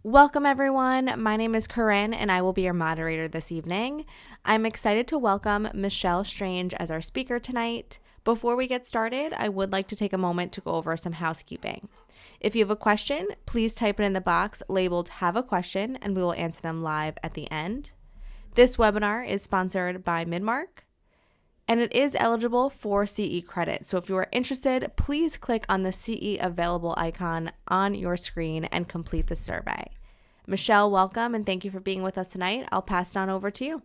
Welcome, everyone. My name is Corinne, and I will be your moderator this evening. I'm excited to welcome Michelle Strange as our speaker tonight. Before we get started, I would like to take a moment to go over some housekeeping. If you have a question, please type it in the box labeled Have a Question, and we will answer them live at the end. This webinar is sponsored by Midmark, and it is eligible for CE credit. So if you are interested, please click on the CE available icon on your screen and complete the survey. Michelle, welcome, and thank you for being with us tonight. I'll pass it on over to you.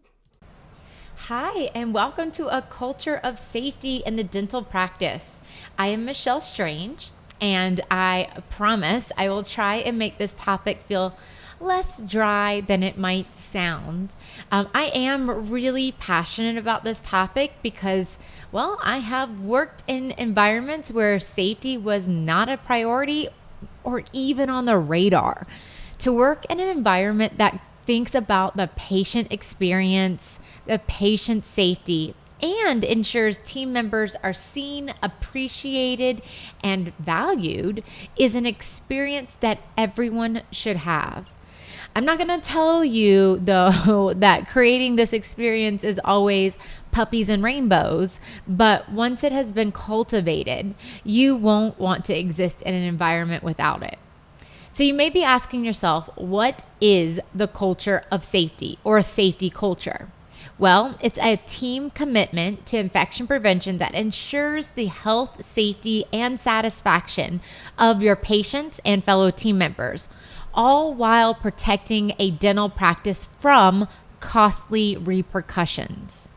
Hi, and welcome to A Culture of Safety in the Dental Practice. I am Michelle Strange, and I promise I will try and make this topic feel less dry than it might sound. I am really passionate about this topic because, well, I have worked in environments where safety was not a priority or even on the radar. To work in an environment that thinks about the patient experience, the patient safety, and ensures team members are seen, appreciated, and valued is an experience that everyone should have. I'm not going to tell you, though, that creating this experience is always puppies and rainbows, but once it has been cultivated, you won't want to exist in an environment without it. So you may be asking yourself, what is the culture of safety or a safety culture? Well, it's a team commitment to infection prevention that ensures the health, safety, and satisfaction of your patients and fellow team members, all while protecting a dental practice from costly repercussions.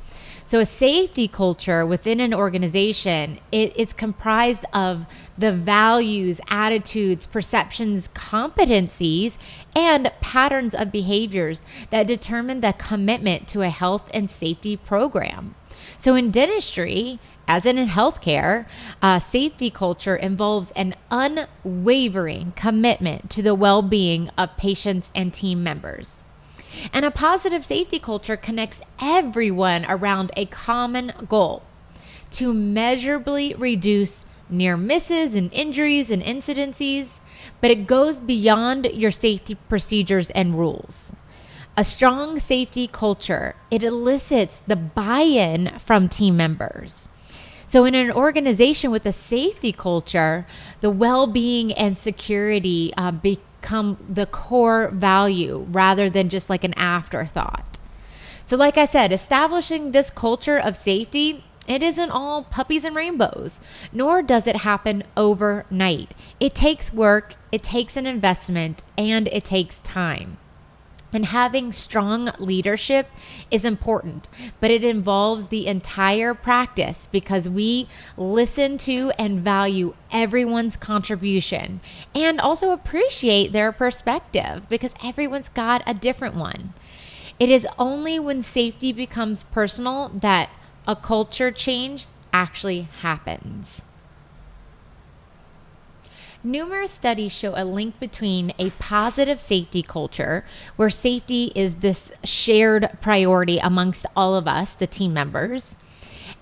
So a safety culture within an organization, it's comprised of the values, attitudes, perceptions, competencies, and patterns of behaviors that determine the commitment to a health and safety program. So in dentistry, as in healthcare, safety culture involves an unwavering commitment to the well-being of patients and team members. And a positive safety culture connects everyone around a common goal: to measurably reduce near misses and injuries and incidences, but it goes beyond your safety procedures and rules. A strong safety culture, it elicits the buy-in from team members. So in an organization with a safety culture, the well-being and security become the core value rather than just like an afterthought. So like I said, establishing this culture of safety, it isn't all puppies and rainbows, nor does it happen overnight. It takes work, it takes an investment, and it takes time. And having strong leadership is important, but it involves the entire practice because we listen to and value everyone's contribution and also appreciate their perspective because everyone's got a different one. It is only when safety becomes personal that a culture change actually happens. Numerous studies show a link between a positive safety culture, where safety is this shared priority amongst all of us, the team members,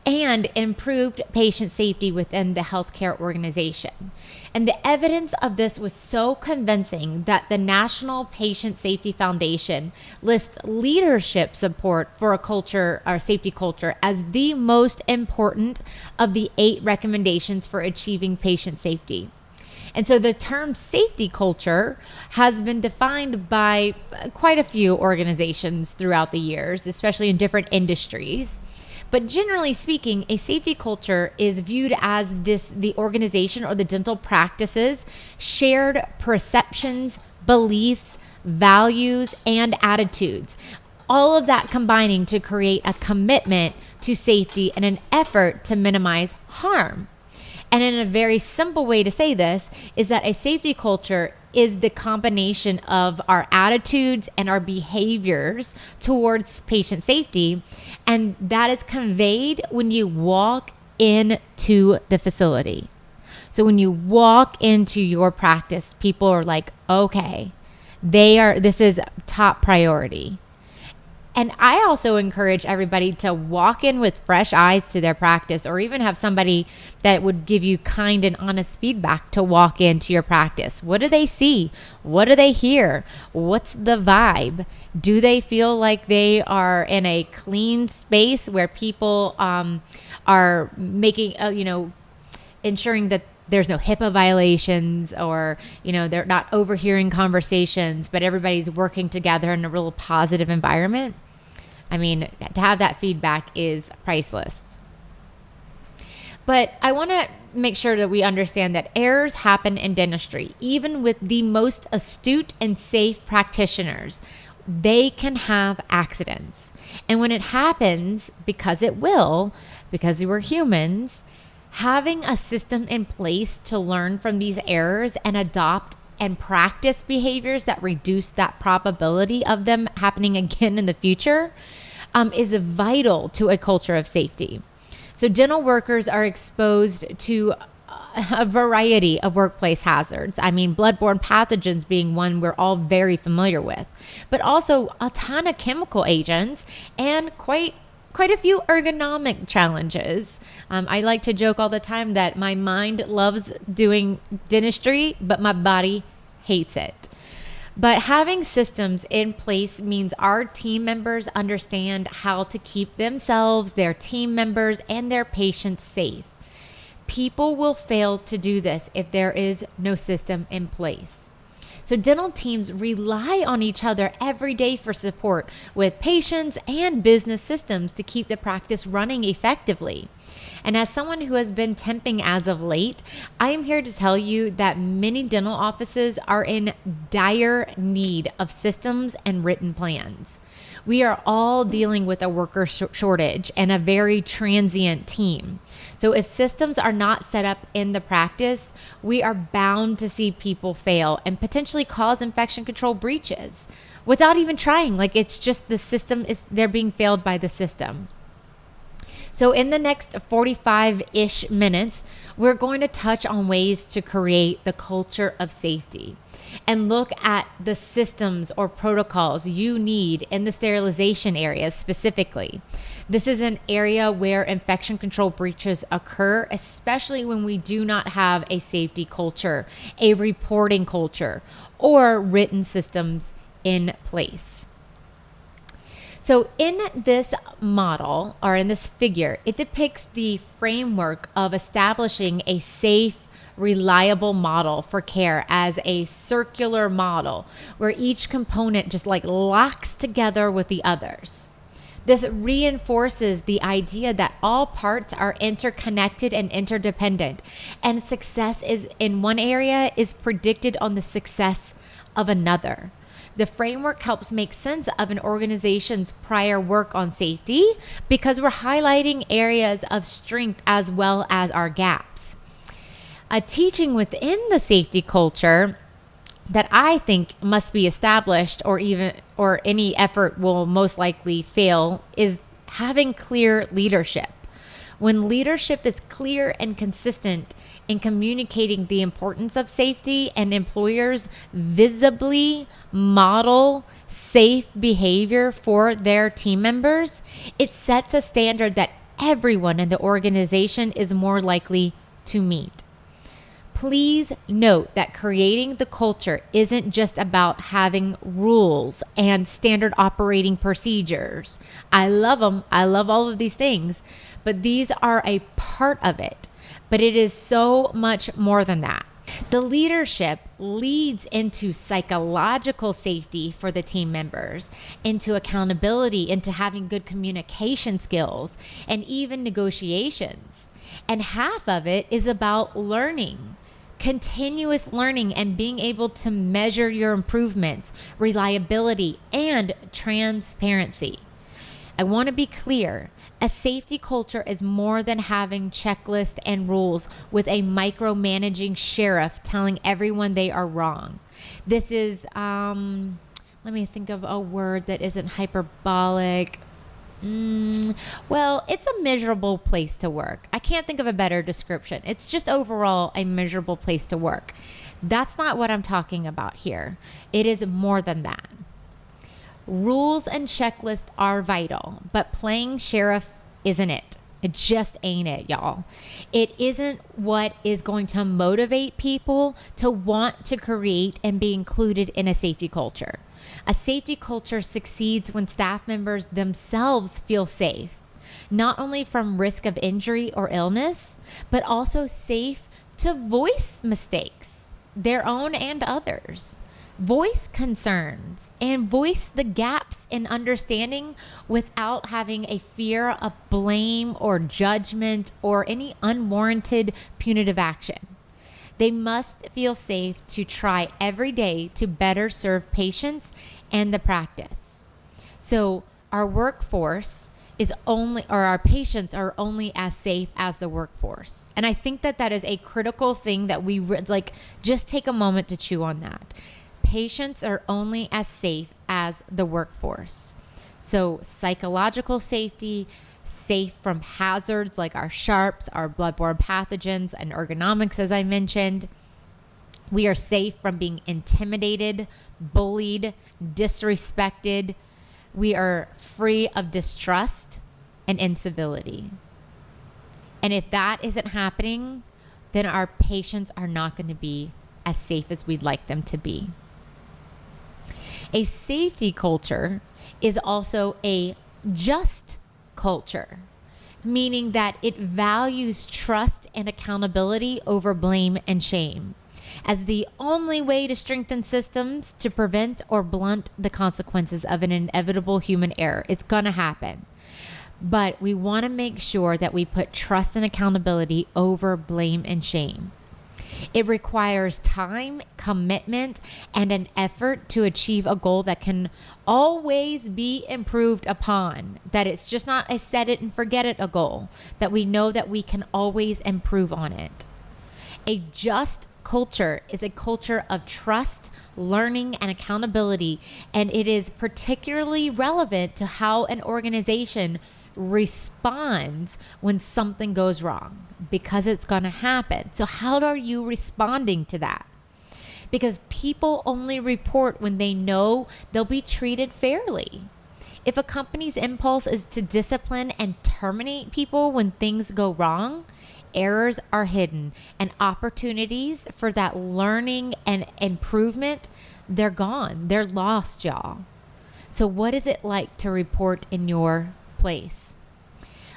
and improved patient safety within the healthcare organization. And the evidence of this was so convincing that the National Patient Safety Foundation lists leadership support for a culture or safety culture as the most important of the 8 recommendations for achieving patient safety. And so the term safety culture has been defined by quite a few organizations throughout the years, especially in different industries. But generally speaking, a safety culture is viewed as the organization or the dental practice's shared perceptions, beliefs, values, and attitudes. All of that combining to create a commitment to safety and an effort to minimize harm. And in a very simple way to say this is that a safety culture is the combination of our attitudes and our behaviors towards patient safety. And that is conveyed when you walk into the facility. So when you walk into your practice, people are like, okay, this is top priority. And I also encourage everybody to walk in with fresh eyes to their practice, or even have somebody that would give you kind and honest feedback to walk into your practice. What do they see? What do they hear? What's the vibe? Do they feel like they are in a clean space where people are making, ensuring that there's no HIPAA violations, or, they're not overhearing conversations, but everybody's working together in a real positive environment? I mean, to have that feedback is priceless. But I want to make sure that we understand that errors happen in dentistry. Even with the most astute and safe practitioners, they can have accidents. And when it happens, because it will, because we're humans, having a system in place to learn from these errors and adopt and practice behaviors that reduce that probability of them happening again in the future is vital to a culture of safety. So dental workers are exposed to a variety of workplace hazards. I mean, bloodborne pathogens being one we're all very familiar with, but also a ton of chemical agents and quite a few ergonomic challenges. I like to joke all the time that my mind loves doing dentistry, but my body hates it. But having systems in place means our team members understand how to keep themselves, their team members, and their patients safe. People will fail to do this if there is no system in place. So dental teams rely on each other every day for support with patients and business systems to keep the practice running effectively. And as someone who has been temping as of late, I am here to tell you that many dental offices are in dire need of systems and written plans. We are all dealing with a worker shortage and a very transient team. So if systems are not set up in the practice, we are bound to see people fail and potentially cause infection control breaches without even trying. Like, it's just the system they're being failed by the system. So in the next 45-ish minutes, we're going to touch on ways to create the culture of safety and look at the systems or protocols you need in the sterilization areas specifically. This is an area where infection control breaches occur, especially when we do not have a safety culture, a reporting culture, or written systems in place. So in this model, or in this figure, it depicts the framework of establishing a safe, reliable model for care as a circular model where each component just like locks together with the others. This reinforces the idea that all parts are interconnected and interdependent, and success is in one area is predicted on the success of another. The framework helps make sense of an organization's prior work on safety because we're highlighting areas of strength as well as our gaps. A teaching within the safety culture that I think must be established, or any effort will most likely fail, is having clear leadership. When leadership is clear and consistent in communicating the importance of safety, and employers visibly model safe behavior for their team members, it sets a standard that everyone in the organization is more likely to meet. Please note that creating the culture isn't just about having rules and standard operating procedures. I love them. I love all of these things, but these are a part of it. But it is so much more than that. The leadership leads into psychological safety for the team members, into accountability, into having good communication skills, and even negotiations. And half of it is about learning. Continuous learning and being able to measure your improvements, reliability, and transparency. I want to be clear. A safety culture is more than having checklists and rules with a micromanaging sheriff telling everyone they are wrong. This is, let me think of a word that isn't hyperbolic. Well, it's a miserable place to work. I can't think of a better description. It's just overall a miserable place to work. That's not what I'm talking about here. It is more than that. Rules and checklists are vital, but playing sheriff isn't it. It just ain't it, y'all. It isn't what is going to motivate people to want to create and be included in a safety culture. A safety culture succeeds when staff members themselves feel safe, not only from risk of injury or illness, but also safe to voice mistakes, their own and others. Voice concerns and voice the gaps in understanding without having a fear of blame or judgment or any unwarranted punitive action. They must feel safe to try every day to better serve patients and the practice. So our workforce is only, or our patients are only as safe as the workforce. And I think that is a critical thing that we just take a moment to chew on that. Patients are only as safe as the workforce. So psychological safety, safe from hazards like our sharps, our bloodborne pathogens, and ergonomics, as I mentioned. We are safe from being intimidated, bullied, disrespected. We are free of distrust and incivility. And if that isn't happening, then our patients are not going to be as safe as we'd like them to be. A safety culture is also a just culture, meaning that it values trust and accountability over blame and shame as the only way to strengthen systems to prevent or blunt the consequences of an inevitable human error. It's going to happen. But we want to make sure that we put trust and accountability over blame and shame. It requires time, commitment, and an effort to achieve a goal that can always be improved upon. That it's just not a set it and forget it a goal, that we know that we can always improve on it. A just culture is a culture of trust, learning, and accountability, and it is particularly relevant to how an organization responds when something goes wrong, because it's going to happen. So how are you responding to that? Because people only report when they know they'll be treated fairly. If a company's impulse is to discipline and terminate people when things go wrong, errors are hidden and opportunities for that learning and improvement, they're gone. They're lost, y'all. So what is it like to report in your place?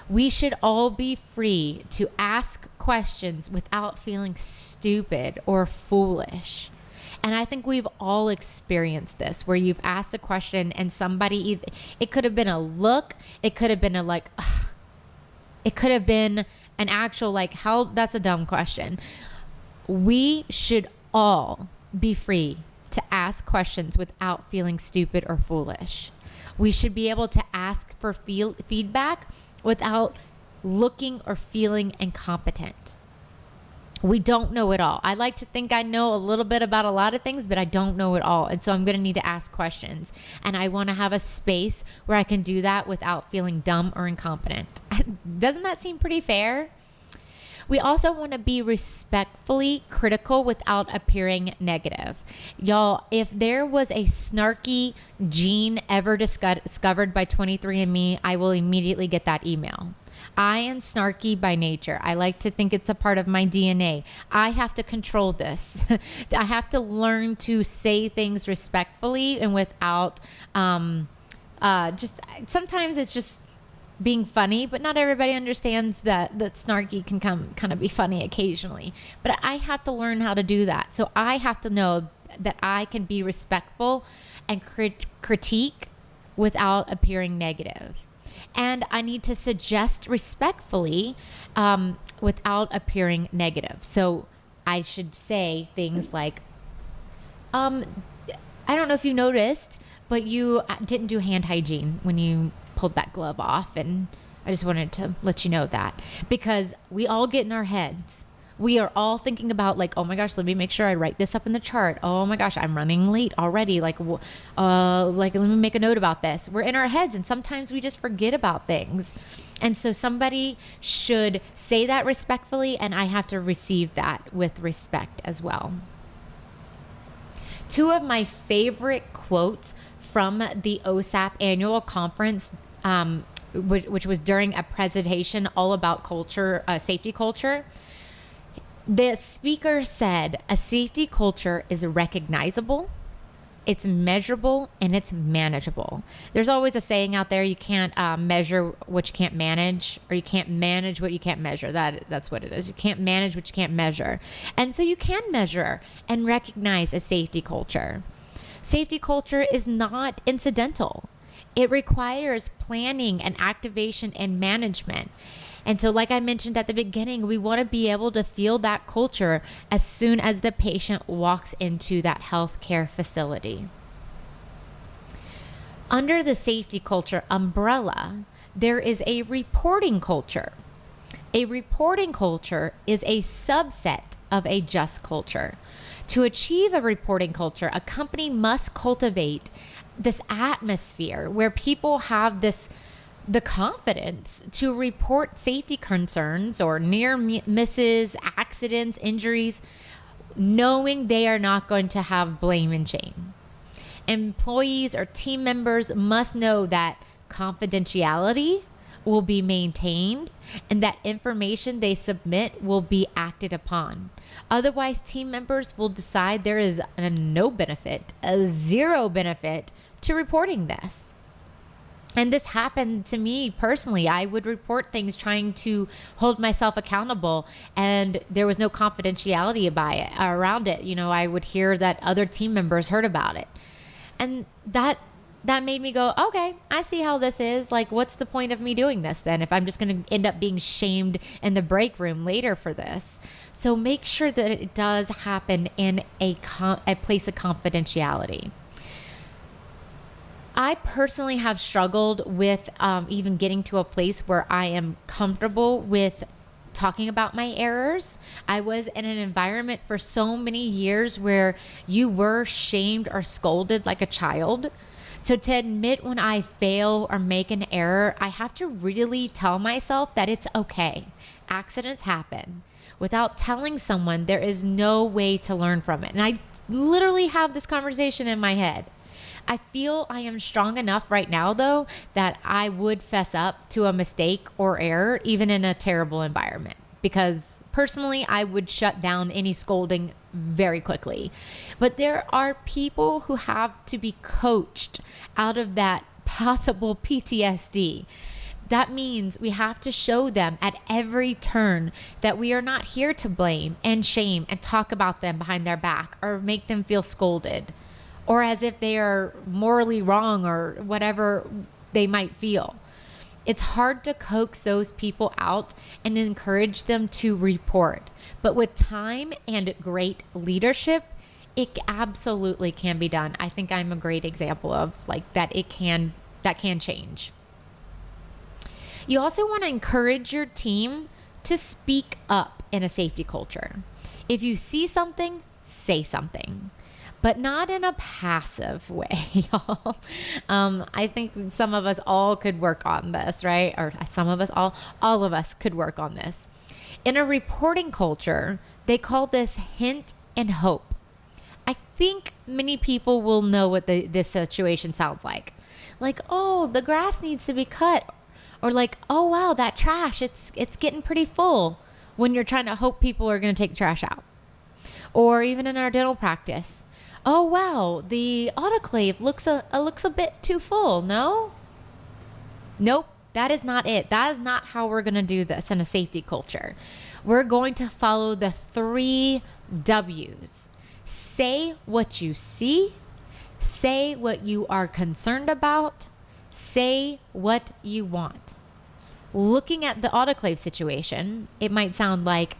We should all be free to ask questions without feeling stupid or foolish. And I think we've all experienced this, where you've asked a question and somebody, it could have been a look, it could have been a like, ugh. It could have been an actual like, how, that's a dumb question. We should all be free to ask questions without feeling stupid or foolish. We should be able to ask for feedback without looking or feeling incompetent. We don't know it all. I like to think I know a little bit about a lot of things, but I don't know it all. And so I'm going to need to ask questions. And I want to have a space where I can do that without feeling dumb or incompetent. Doesn't that seem pretty fair? We also want to be respectfully critical without appearing negative. Y'all, if there was a snarky gene ever discovered by 23andMe, I will immediately get that email. I am snarky by nature. I like to think it's a part of my DNA. I have to control this. I have to learn to say things respectfully and without just sometimes it's just being funny, but not everybody understands that snarky can kind of be funny occasionally. But I have to learn how to do that. So I have to know that I can be respectful and critique without appearing negative. And I need to suggest respectfully without appearing negative. So I should say things like, I don't know if you noticed, but you didn't do hand hygiene when you pulled that glove off. And I just wanted to let you know that, because we all get in our heads. We are all thinking about like, oh my gosh, let me make sure I write this up in the chart. Oh my gosh, I'm running late already. Like let me make a note about this. We're in our heads, and sometimes we just forget about things. And so somebody should say that respectfully, and I have to receive that with respect as well. Two of my favorite quotes from the OSAP annual conference, which was during a presentation all about culture, safety culture. The speaker said a safety culture is recognizable, it's measurable, and it's manageable. There's always a saying out there, you can't measure what you can't manage, or you can't manage what you can't measure. That's what it is. You can't manage what you can't measure. And so you can measure and recognize a safety culture. Safety culture is not incidental. It requires planning and activation and management. And so, like I mentioned at the beginning, we want to be able to feel that culture as soon as the patient walks into that healthcare facility. Under the safety culture umbrella, there is a reporting culture. A reporting culture is a subset of a just culture. To achieve a reporting culture, a company must cultivate this atmosphere where people have the confidence to report safety concerns or near misses, accidents, injuries, knowing they are not going to have blame and shame. Employees or team members must know that confidentiality will be maintained and that information they submit will be acted upon. Otherwise, team members will decide there is a no benefit, a zero benefit to reporting this. And this happened to me personally. I would report things trying to hold myself accountable, and there was no confidentiality around it. I would hear that other team members heard about it. And that made me go, okay, I see how this is. Like, what's the point of me doing this then if I'm just going to end up being shamed in the break room later for this? So make sure that it does happen in a place of confidentiality. I personally have struggled with even getting to a place where I am comfortable with talking about my errors. I was in an environment for so many years where you were shamed or scolded like a child. So to admit when I fail or make an error, I have to really tell myself that it's okay. Accidents happen. Without telling someone, there is no way to learn from it. And I literally have this conversation in my head. I feel I am strong enough right now, though, that I would fess up to a mistake or error, even in a terrible environment, because personally, I would shut down any scolding very quickly. But there are people who have to be coached out of that possible PTSD. That means we have to show them at every turn that we are not here to blame and shame and talk about them behind their back or make them feel scolded, or as if they are morally wrong or whatever they might feel. It's hard to coax those people out and encourage them to report. But with time and great leadership, it absolutely can be done. I think I'm a great example of that can change. You also want to encourage your team to speak up in a safety culture. If you see something, say something. But not in a passive way, y'all. I think some of us all could work on this, right? Or some of us, all of us could work on this. In a reporting culture, they call this hint and hope. I think many people will know what this situation sounds like. Like, oh, the grass needs to be cut. Or like, oh, wow, that trash, it's getting pretty full, when you're trying to hope people are going to take the trash out. Or even in our dental practice. Oh, wow, the autoclave looks a bit too full, no? Nope, that is not it. That is not how we're going to do this in a safety culture. We're going to follow the 3 W's. Say what you see, say what you are concerned about, say what you want. Looking at the autoclave situation, it might sound like,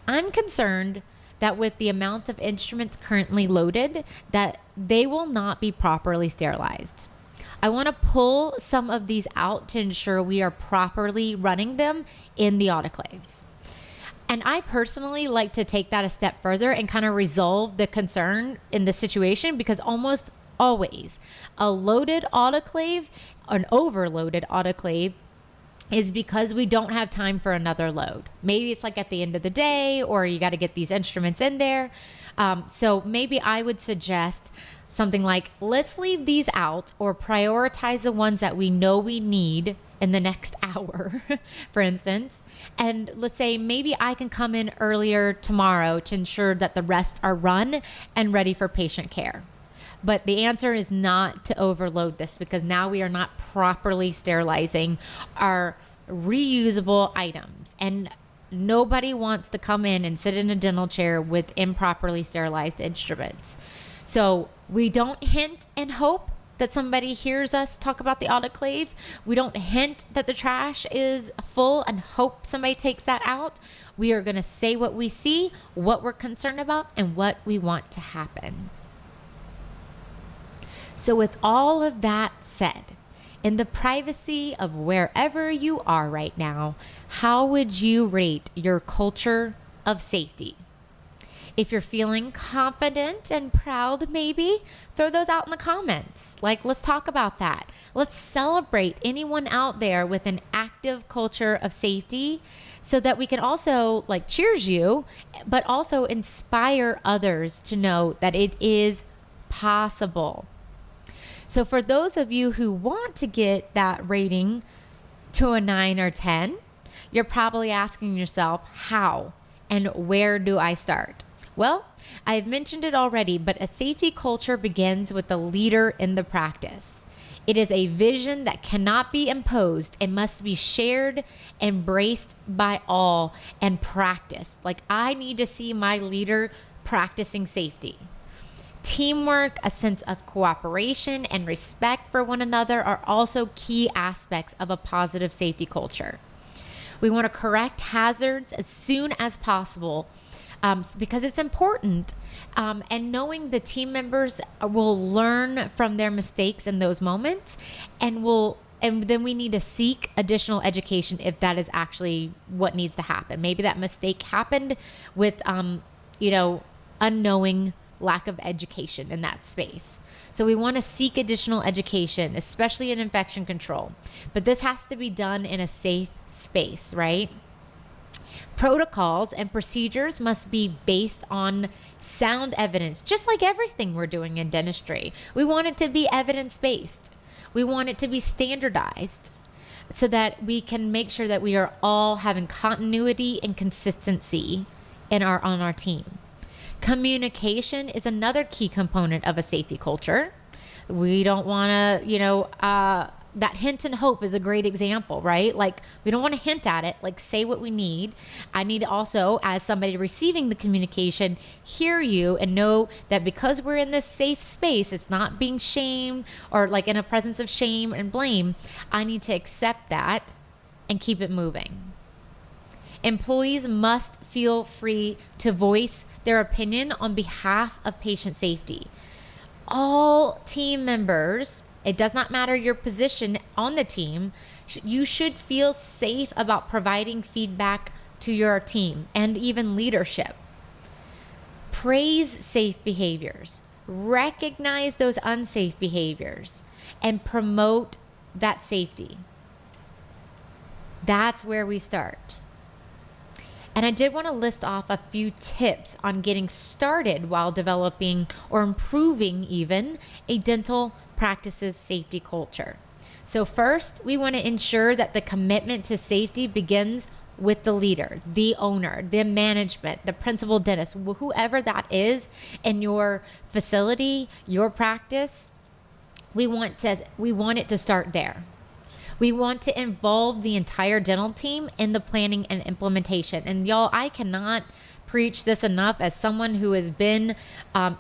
I'm concerned that with the amount of instruments currently loaded, that they will not be properly sterilized. I want to pull some of these out to ensure we are properly running them in the autoclave. And I personally like to take that a step further and kind of resolve the concern in the situation, because almost always a loaded autoclave, an overloaded autoclave, is because we don't have time for another load. Maybe it's like at the end of the day, or you got to get these instruments in there. So maybe I would suggest something like, let's leave these out or prioritize the ones that we know we need in the next hour, for instance. And let's say maybe I can come in earlier tomorrow to ensure that the rest are run and ready for patient care. But the answer is not to overload this, because now we are not properly sterilizing our reusable items. And nobody wants to come in and sit in a dental chair with improperly sterilized instruments. So we don't hint and hope that somebody hears us talk about the autoclave. We don't hint that the trash is full and hope somebody takes that out. We are going to say what we see, what we're concerned about, and what we want to happen. So with all of that said, in the privacy of wherever you are right now, how would you rate your culture of safety? If you're feeling confident and proud, maybe throw those out in the comments. Like, let's talk about that. Let's celebrate anyone out there with an active culture of safety, so that we can also cheers you, but also inspire others to know that it is possible. So for those of you who want to get that rating to a 9 or 10, you're probably asking yourself, how and where do I start? Well, I've mentioned it already, but a safety culture begins with the leader in the practice. It is a vision that cannot be imposed. It must be shared, embraced by all, and practiced. I need to see my leader practicing safety. Teamwork, a sense of cooperation, and respect for one another are also key aspects of a positive safety culture. We want to correct hazards as soon as possible, because it's important. And knowing the team members will learn from their mistakes in those moments, and then we need to seek additional education if that is actually what needs to happen. Maybe that mistake happened with, unknowing lack of education in that space. So we want to seek additional education, especially in infection control. But this has to be done in a safe space, right? Protocols and procedures must be based on sound evidence, just like everything we're doing in dentistry. We want it to be evidence-based. We want it to be standardized, so that we can make sure that we are all having continuity and consistency on our team. Communication is another key component of a safety culture. We don't want to, that hint and hope is a great example, right? We don't want to hint at it, say what we need. I need to also, as somebody receiving the communication, hear you and know that because we're in this safe space, it's not being shamed or in a presence of shame and blame. I need to accept that and keep it moving. Employees must feel free to voice their opinion on behalf of patient safety. All team members, it does not matter your position on the team, you should feel safe about providing feedback to your team and even leadership. Praise safe behaviors, recognize those unsafe behaviors, and promote that safety. That's where we start. And I did want to list off a few tips on getting started while developing or improving even a dental practice's safety culture. So first, we want to ensure that the commitment to safety begins with the leader, the owner, the management, the principal dentist, whoever that is in your facility, your practice. We want it to start there. We want to involve the entire dental team in the planning and implementation. And y'all, I cannot preach this enough as someone who has been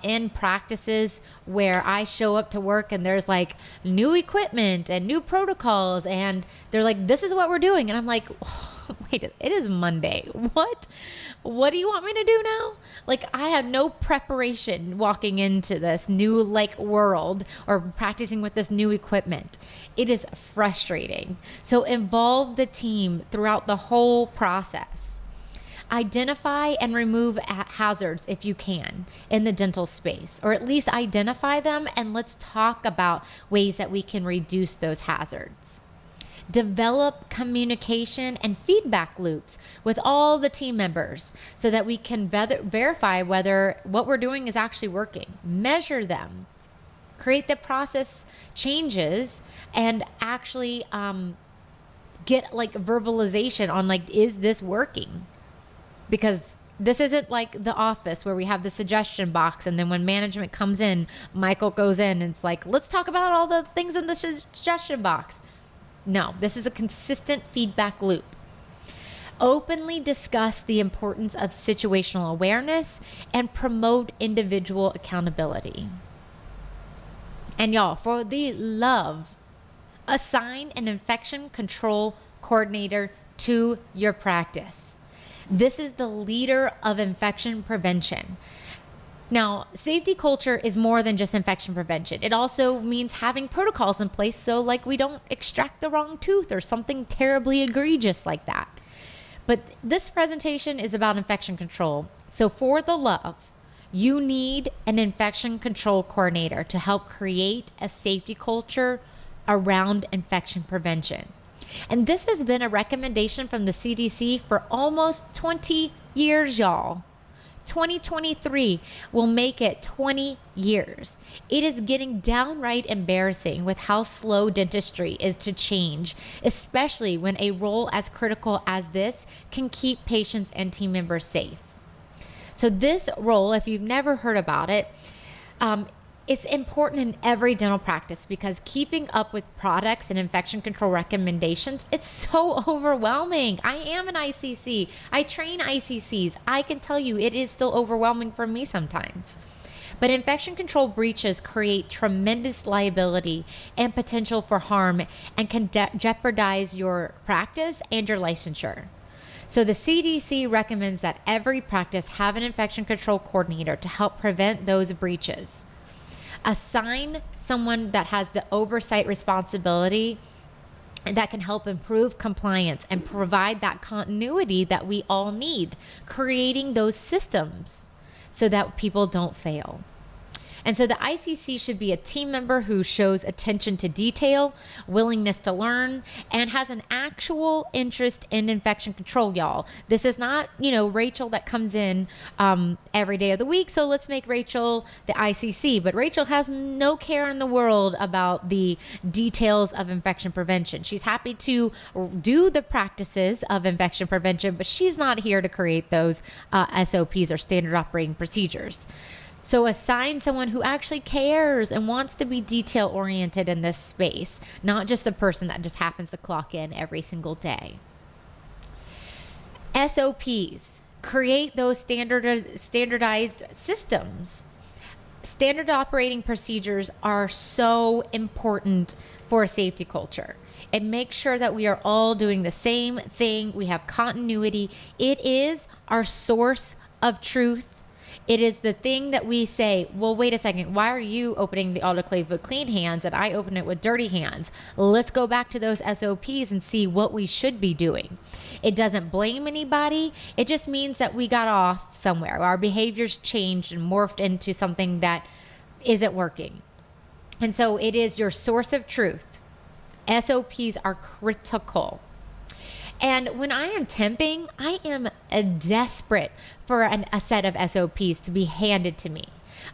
in practices where I show up to work and there's new equipment and new protocols and they're like, this is what we're doing. And I'm like, oh, wait, it is Monday. What do you want me to do now? I had no preparation walking into this new world or practicing with this new equipment. It is frustrating. So involve the team throughout the whole process. Identify and remove hazards if you can in the dental space, or at least identify them, and let's talk about ways that we can reduce those hazards. Develop communication and feedback loops with all the team members so that we can verify whether what we're doing is actually working. Measure them. create the process changes, and actually get like verbalization on like, is this working? Because this isn't like the office where we have the suggestion box, and then when management comes in, Michael goes in and it's like, let's talk about all the things in the suggestion box. No, this is a consistent feedback loop. Openly discuss the importance of situational awareness and promote individual accountability. And y'all, for the love, assign an infection control coordinator to your practice. This is the leader of infection prevention. Now, safety culture is more than just infection prevention. It also means having protocols in place so like we don't extract the wrong tooth or something terribly egregious like that. But this presentation is about infection control. So for the love, you need an infection control coordinator to help create a safety culture around infection prevention. And this has been a recommendation from the CDC for almost 20 years, y'all. 2023 will make it 20 years. It is getting downright embarrassing with how slow dentistry is to change, especially when a role as critical as this can keep patients and team members safe. So this role, if you've never heard about it, it's important in every dental practice because keeping up with products and infection control recommendations, it's so overwhelming. I am an ICC. I train ICCs. I can tell you it is still overwhelming for me sometimes. But infection control breaches create tremendous liability and potential for harm and can jeopardize your practice and your licensure. So the CDC recommends that every practice have an infection control coordinator to help prevent those breaches. Assign someone that has the oversight responsibility that can help improve compliance and provide that continuity that we all need, creating those systems so that people don't fail. And so the ICC should be a team member who shows attention to detail, willingness to learn, and has an actual interest in infection control, y'all. This is not, Rachel that comes in every day of the week, so let's make Rachel the ICC. But Rachel has no care in the world about the details of infection prevention. She's happy to do the practices of infection prevention, but she's not here to create those SOPs or standard operating procedures. So assign someone who actually cares and wants to be detail oriented in this space, not just a person that just happens to clock in every single day. SOPs, create those standardized systems. Standard operating procedures are so important for a safety culture. It makes sure that we are all doing the same thing. We have continuity. It is our source of truth. It is the thing that we say, well, wait a second, why are you opening the autoclave with clean hands and I open it with dirty hands? Let's go back to those SOPs and see what we should be doing. It doesn't blame anybody. It just means that we got off somewhere. Our behaviors changed and morphed into something that isn't working. And so it is your source of truth. SOPs are critical. And when I am temping, I am desperate for a set of SOPs to be handed to me.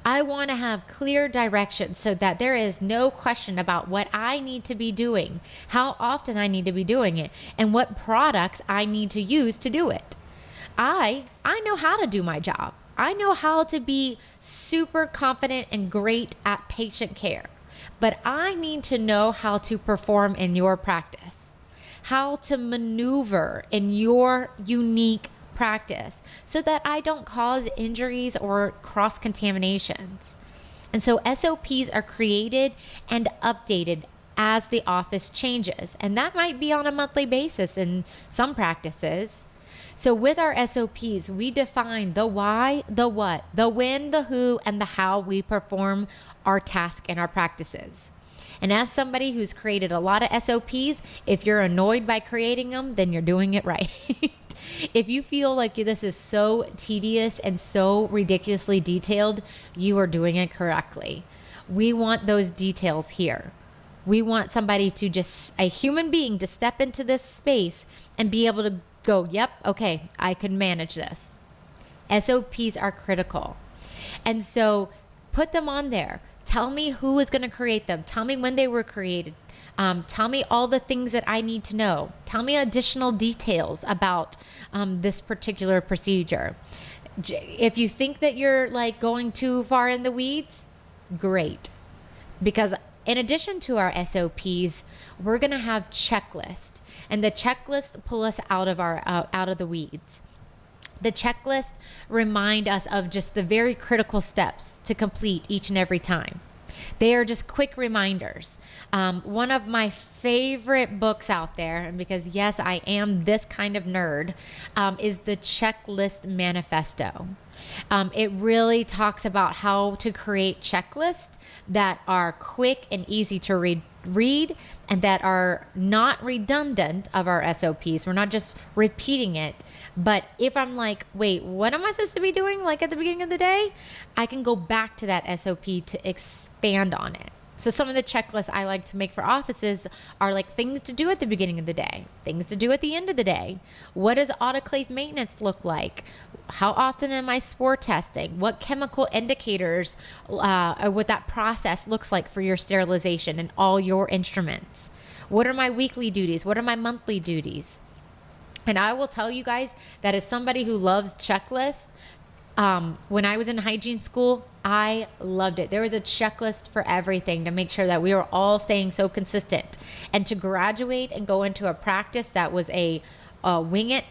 I want to have clear direction so that there is no question about what I need to be doing, how often I need to be doing it, and what products I need to use to do it. I know how to do my job. I know how to be super confident and great at patient care, but I need to know how to perform in your practice. How to maneuver in your unique practice so that I don't cause injuries or cross contaminations. And so SOPs are created and updated as the office changes. And that might be on a monthly basis in some practices. So with our SOPs, we define the why, the what, the when, the who, and the how we perform our task and our practices. And as somebody who's created a lot of SOPs, if you're annoyed by creating them, then you're doing it right. If you feel like this is so tedious and so ridiculously detailed, you are doing it correctly. We want those details here. We want somebody to a human being to step into this space and be able to go, yep, okay, I can manage this. SOPs are critical. And so put them on there. Tell me who is going to create them. Tell me when they were created. Tell me all the things that I need to know. Tell me additional details about this particular procedure. If you think that you're like going too far in the weeds, great. Because in addition to our SOPs, we're going to have checklists, and the checklists pull us out of the weeds. The checklists remind us of just the very critical steps to complete each and every time. They are just quick reminders. One of my favorite books out there, and because yes, I am this kind of nerd, is the Checklist Manifesto. It really talks about how to create checklists that are quick and easy to read and that are not redundant of our SOPs. We're not just repeating it. But if I'm like, wait, what am I supposed to be doing like at the beginning of the day? I can go back to that SOP to expand on it. So some of the checklists I like to make for offices are like things to do at the beginning of the day, things to do at the end of the day. What does autoclave maintenance look like? How often am I spore testing? What chemical indicators or what that process looks like for your sterilization and all your instruments? What are my weekly duties? What are my monthly duties? And I will tell you guys that as somebody who loves checklists, when I was in hygiene school, I loved it. There was a checklist for everything to make sure that we were all staying so consistent. And to graduate and go into a practice that was a wing it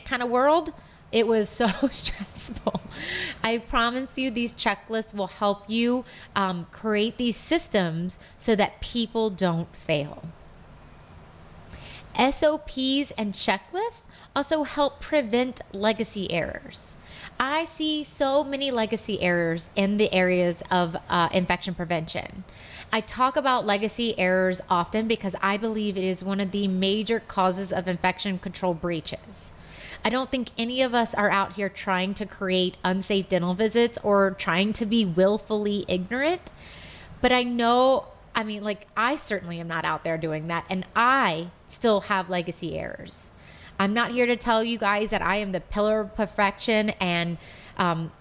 kind of world, it was so stressful. I promise you these checklists will help you create these systems so that people don't fail. SOPs and checklists also help prevent legacy errors. I see so many legacy errors in the areas of infection prevention. I talk about legacy errors often because I believe it is one of the major causes of infection control breaches. I don't think any of us are out here trying to create unsafe dental visits or trying to be willfully ignorant, but I certainly am not out there doing that, and I still have legacy errors. I'm not here to tell you guys that I am the pillar of perfection, and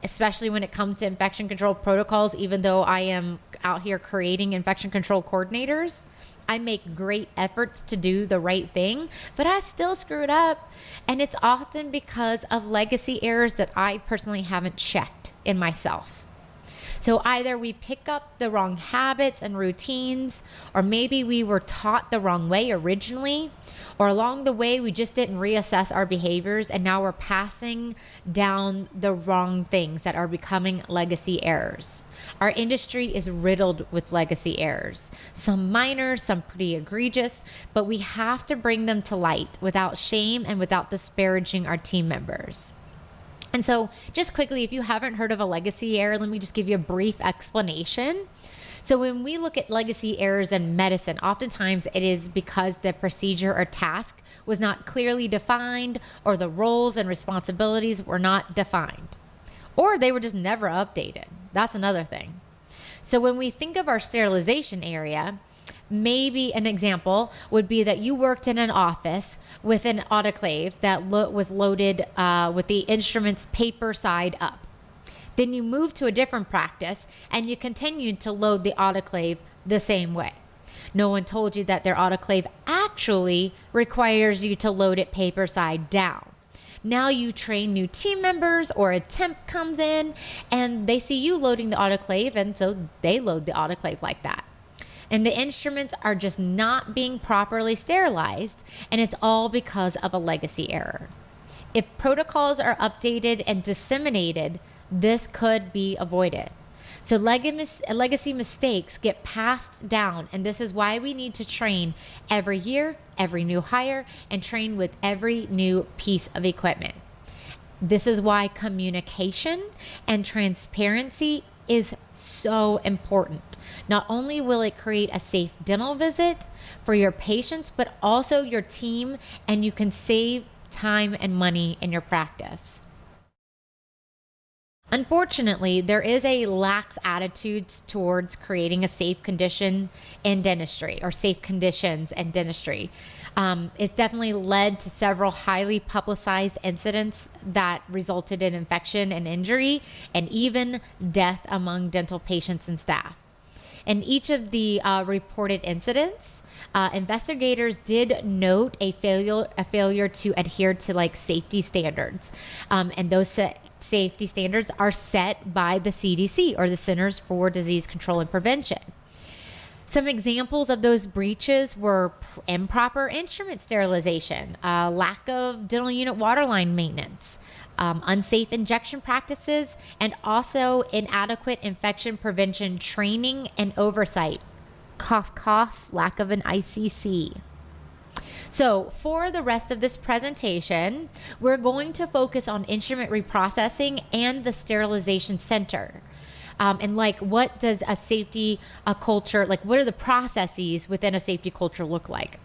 especially when it comes to infection control protocols, even though I am out here creating infection control coordinators. I make great efforts to do the right thing, but I still screw it up. And it's often because of legacy errors that I personally haven't checked in myself. So either we pick up the wrong habits and routines, or maybe we were taught the wrong way originally, or along the way we just didn't reassess our behaviors and now we're passing down the wrong things that are becoming legacy errors. Our industry is riddled with legacy errors, some minor, some pretty egregious, but we have to bring them to light without shame and without disparaging our team members. And so just quickly, if you haven't heard of a legacy error, let me just give you a brief explanation. So when we look at legacy errors in medicine, oftentimes it is because the procedure or task was not clearly defined, or the roles and responsibilities were not defined, or they were just never updated. That's another thing. So when we think of our sterilization area, maybe an example would be that you worked in an office with an autoclave that was loaded with the instruments paper side up. Then you moved to a different practice and you continued to load the autoclave the same way. No one told you that their autoclave actually requires you to load it paper side down. Now you train new team members, or a temp comes in and they see you loading the autoclave, and so they load the autoclave like that. And the instruments are just not being properly sterilized, and it's all because of a legacy error. If protocols are updated and disseminated, this could be avoided. So legacy mistakes get passed down, and this is why we need to train every year, every new hire, and train with every new piece of equipment. This is why communication and transparency is so important. Not only will it create a safe dental visit for your patients, but also your team, and you can save time and money in your practice. Unfortunately, there is a lax attitude towards creating a safe condition in dentistry, or safe conditions in dentistry. It's definitely led to several highly publicized incidents that resulted in infection and injury, and even death among dental patients and staff. In each of the reported incidents, investigators did note a failure to adhere to like safety standards, and those safety standards are set by the CDC, or the Centers for Disease Control and Prevention. Some examples of those breaches were improper instrument sterilization, lack of dental unit waterline maintenance, unsafe injection practices, and also inadequate infection prevention training and oversight. Cough, cough, lack of an ICC. So for the rest of this presentation, we're going to focus on instrument reprocessing and the sterilization center. And like, what does a safety culture, like what are the processes within a safety culture look like?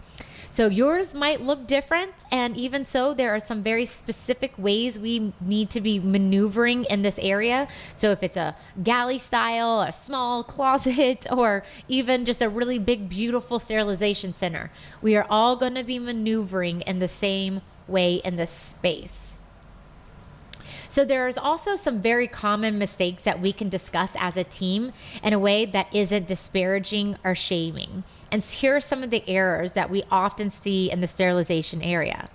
So yours might look different, and even so, there are some very specific ways we need to be maneuvering in this area. So if it's a galley style, a small closet, or even just a really big, beautiful sterilization center, we are all going to be maneuvering in the same way in this space. So there's also some very common mistakes that we can discuss as a team in a way that isn't disparaging or shaming. And here are some of the errors that we often see in the sterilization area.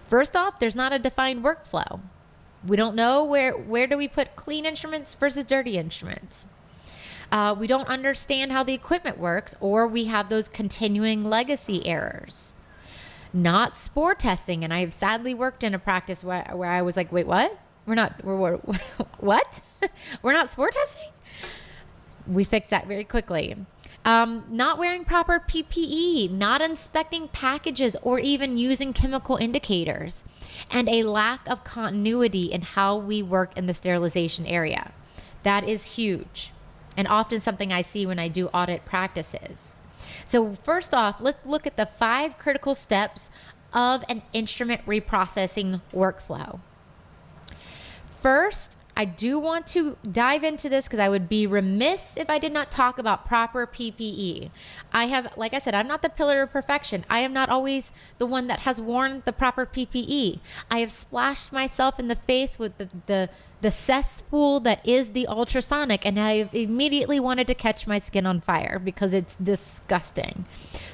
First off, there's not a defined workflow. We don't know where do we put clean instruments versus dirty instruments. We don't understand how the equipment works, or we have those continuing legacy errors. Not spore testing, and I have sadly worked in a practice where I was like, wait, what? What? We're not spore testing? We fixed that very quickly. Not wearing proper PPE, not inspecting packages, or even using chemical indicators, and a lack of continuity in how we work in the sterilization area. That is huge, and often something I see when I do audit practices. So first off, let's look at the 5 critical steps of an instrument reprocessing workflow. First, I do want to dive into this because I would be remiss if I did not talk about proper PPE. Like I said, I'm not the pillar of perfection. I am not always the one that has worn the proper PPE. I have splashed myself in the face with the cesspool that is the ultrasonic, and I have immediately wanted to catch my skin on fire because it's disgusting.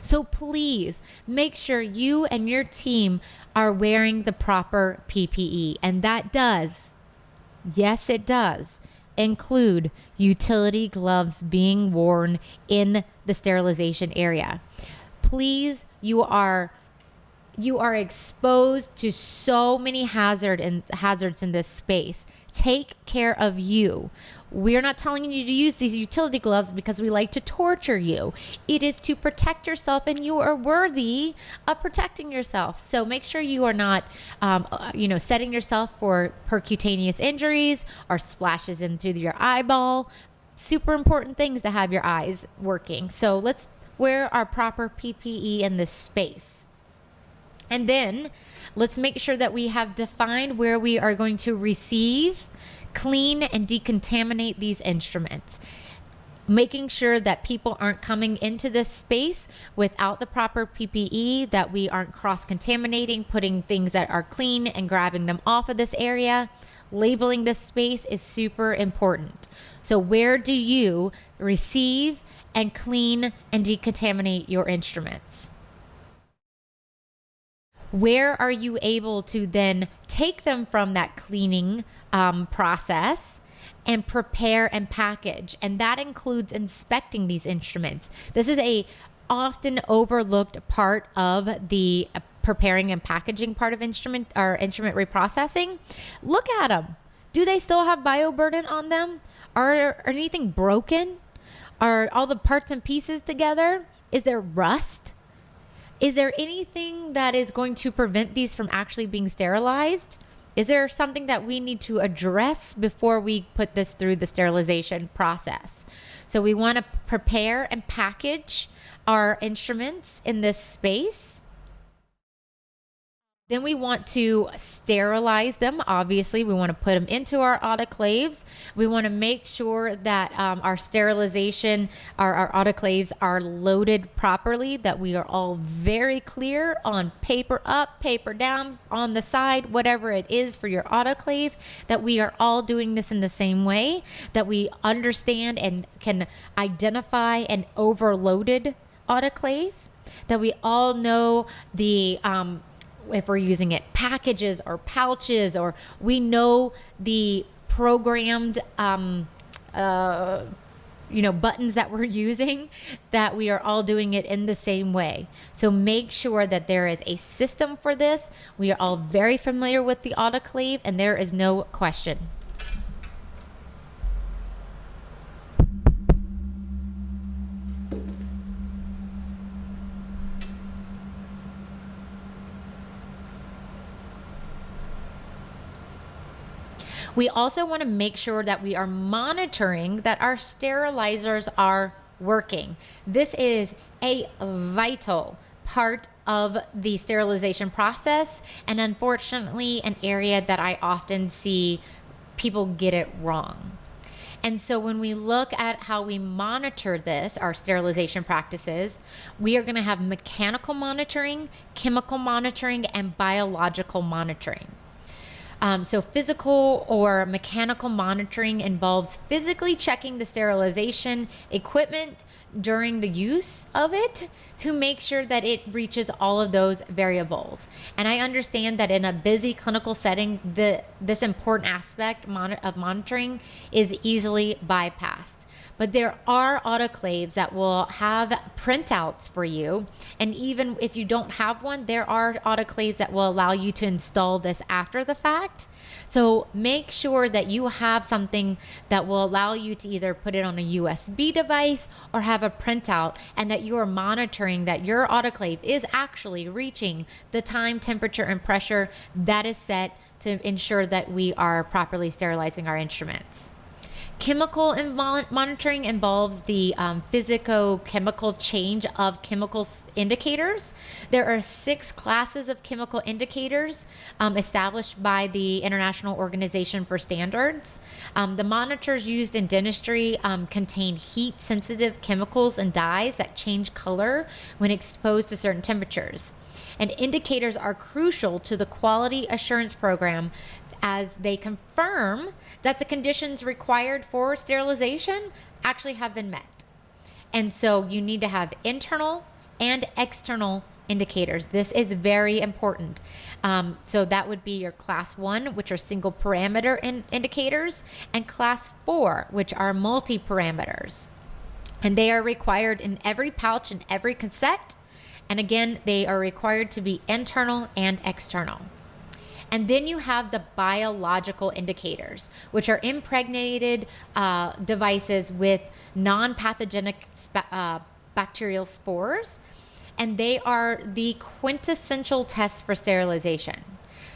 So please make sure you and your team are wearing the proper PPE, and that does, yes, it does include utility gloves being worn in the sterilization area. Please, you are exposed to so many hazards in this space. Take care of you. We're not telling you to use these utility gloves because we like to torture you. It is to protect yourself, and you are worthy of protecting yourself. So make sure you are not, setting yourself for percutaneous injuries or splashes into your eyeball. Super important things to have your eyes working. So let's wear our proper PPE in this space. And then let's make sure that we have defined where we are going to receive, clean, and decontaminate these instruments. Making sure that people aren't coming into this space without the proper PPE, that we aren't cross-contaminating, putting things that are clean and grabbing them off of this area. Labeling this space is super important. So where do you receive and clean and decontaminate your instruments? Where are you able to then take them from that cleaning process and prepare and package? And that includes inspecting these instruments. This is a often overlooked part of the preparing and packaging part of instrument reprocessing. Look at them. Do they still have bioburden on them? Are anything broken? Are all the parts and pieces together? Is there rust? Is there anything that is going to prevent these from actually being sterilized? Is there something that we need to address before we put this through the sterilization process? So we want to prepare and package our instruments in this space. Then we want to sterilize them. Obviously, we want to put them into our autoclaves. We want to make sure that our sterilization, our autoclaves are loaded properly, that we are all very clear on paper up, paper down, on the side, whatever it is for your autoclave, that we are all doing this in the same way, that we understand and can identify an overloaded autoclave, that we all know the if we're using it packages or pouches, or we know the programmed buttons that we're using, that we are all doing it in the same way. So make sure that there is a system for this. We are all very familiar with the autoclave, and there is no question. We also want to make sure that we are monitoring that our sterilizers are working. This is a vital part of the sterilization process, and unfortunately an area that I often see people get it wrong. And so when we look at how we monitor this, our sterilization practices, we are going to have mechanical monitoring, chemical monitoring, and biological monitoring. So physical or mechanical monitoring involves physically checking the sterilization equipment during the use of it to make sure that it reaches all of those variables. And I understand that in a busy clinical setting, this important aspect of monitoring is easily bypassed. But there are autoclaves that will have printouts for you. And even if you don't have one, there are autoclaves that will allow you to install this after the fact. So make sure that you have something that will allow you to either put it on a USB device or have a printout, and that you are monitoring that your autoclave is actually reaching the time, temperature, and pressure that is set to ensure that we are properly sterilizing our instruments. Chemical monitoring involves the physicochemical change of chemical indicators. There are 6 classes of chemical indicators established by the International Organization for Standards. The monitors used in dentistry contain heat-sensitive chemicals and dyes that change color when exposed to certain temperatures. And indicators are crucial to the quality assurance program, as they confirm that the conditions required for sterilization actually have been met. And so you need to have internal and external indicators. This is very important. So that would be your class 1, which are single parameter indicators, and class 4, which are multi-parameters. And they are required in every pouch and every cassette. And again, they are required to be internal and external. And then you have the biological indicators, which are impregnated devices with non-pathogenic bacterial spores. And they are the quintessential test for sterilization.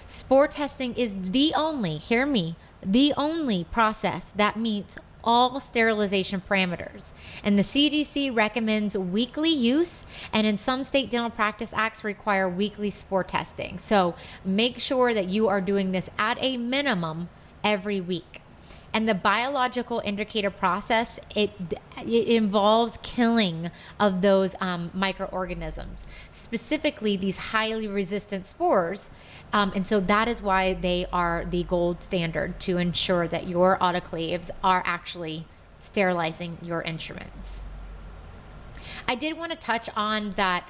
Spore testing is the only, hear me, the only process that meets all sterilization parameters. And the CDC recommends weekly use, and in some state dental practice acts require weekly spore testing. So make sure that you are doing this at a minimum every week. And the biological indicator process, it involves killing of those microorganisms, specifically these highly resistant spores. And so that is why they are the gold standard to ensure that your autoclaves are actually sterilizing your instruments. I did want to touch on that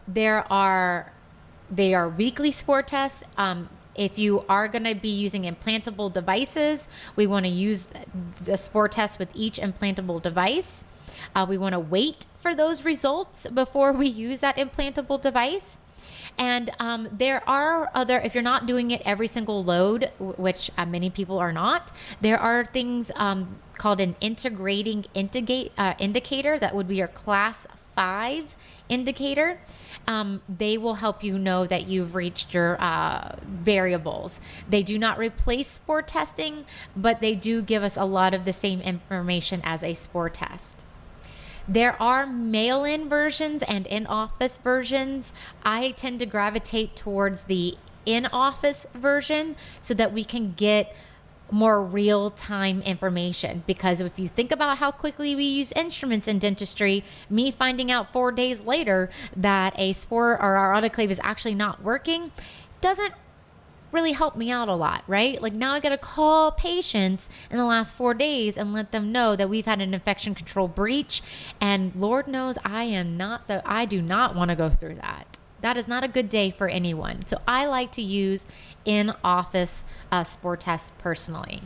they are weekly spore tests. If you are going to be using implantable devices, we want to use the spore test with each implantable device. We want to wait for those results before we use that implantable device. And there are other, if you're not doing it every single load, which many people are not, there are things called an integrating indicator. That would be your class 5 indicator. They will help you know that you've reached your variables. They do not replace spore testing, but they do give us a lot of the same information as a spore test. There are mail-in versions and in-office versions. I tend to gravitate towards the in-office version so that we can get more real-time information, because if you think about how quickly we use instruments in dentistry, me finding out 4 days later that a sport or our autoclave is actually not working doesn't really help me out a lot, right? Like now I got to call patients in the last 4 days and let them know that we've had an infection control breach, and Lord knows I do not want to go through that. That is not a good day for anyone. So I like to use in-office spore tests personally.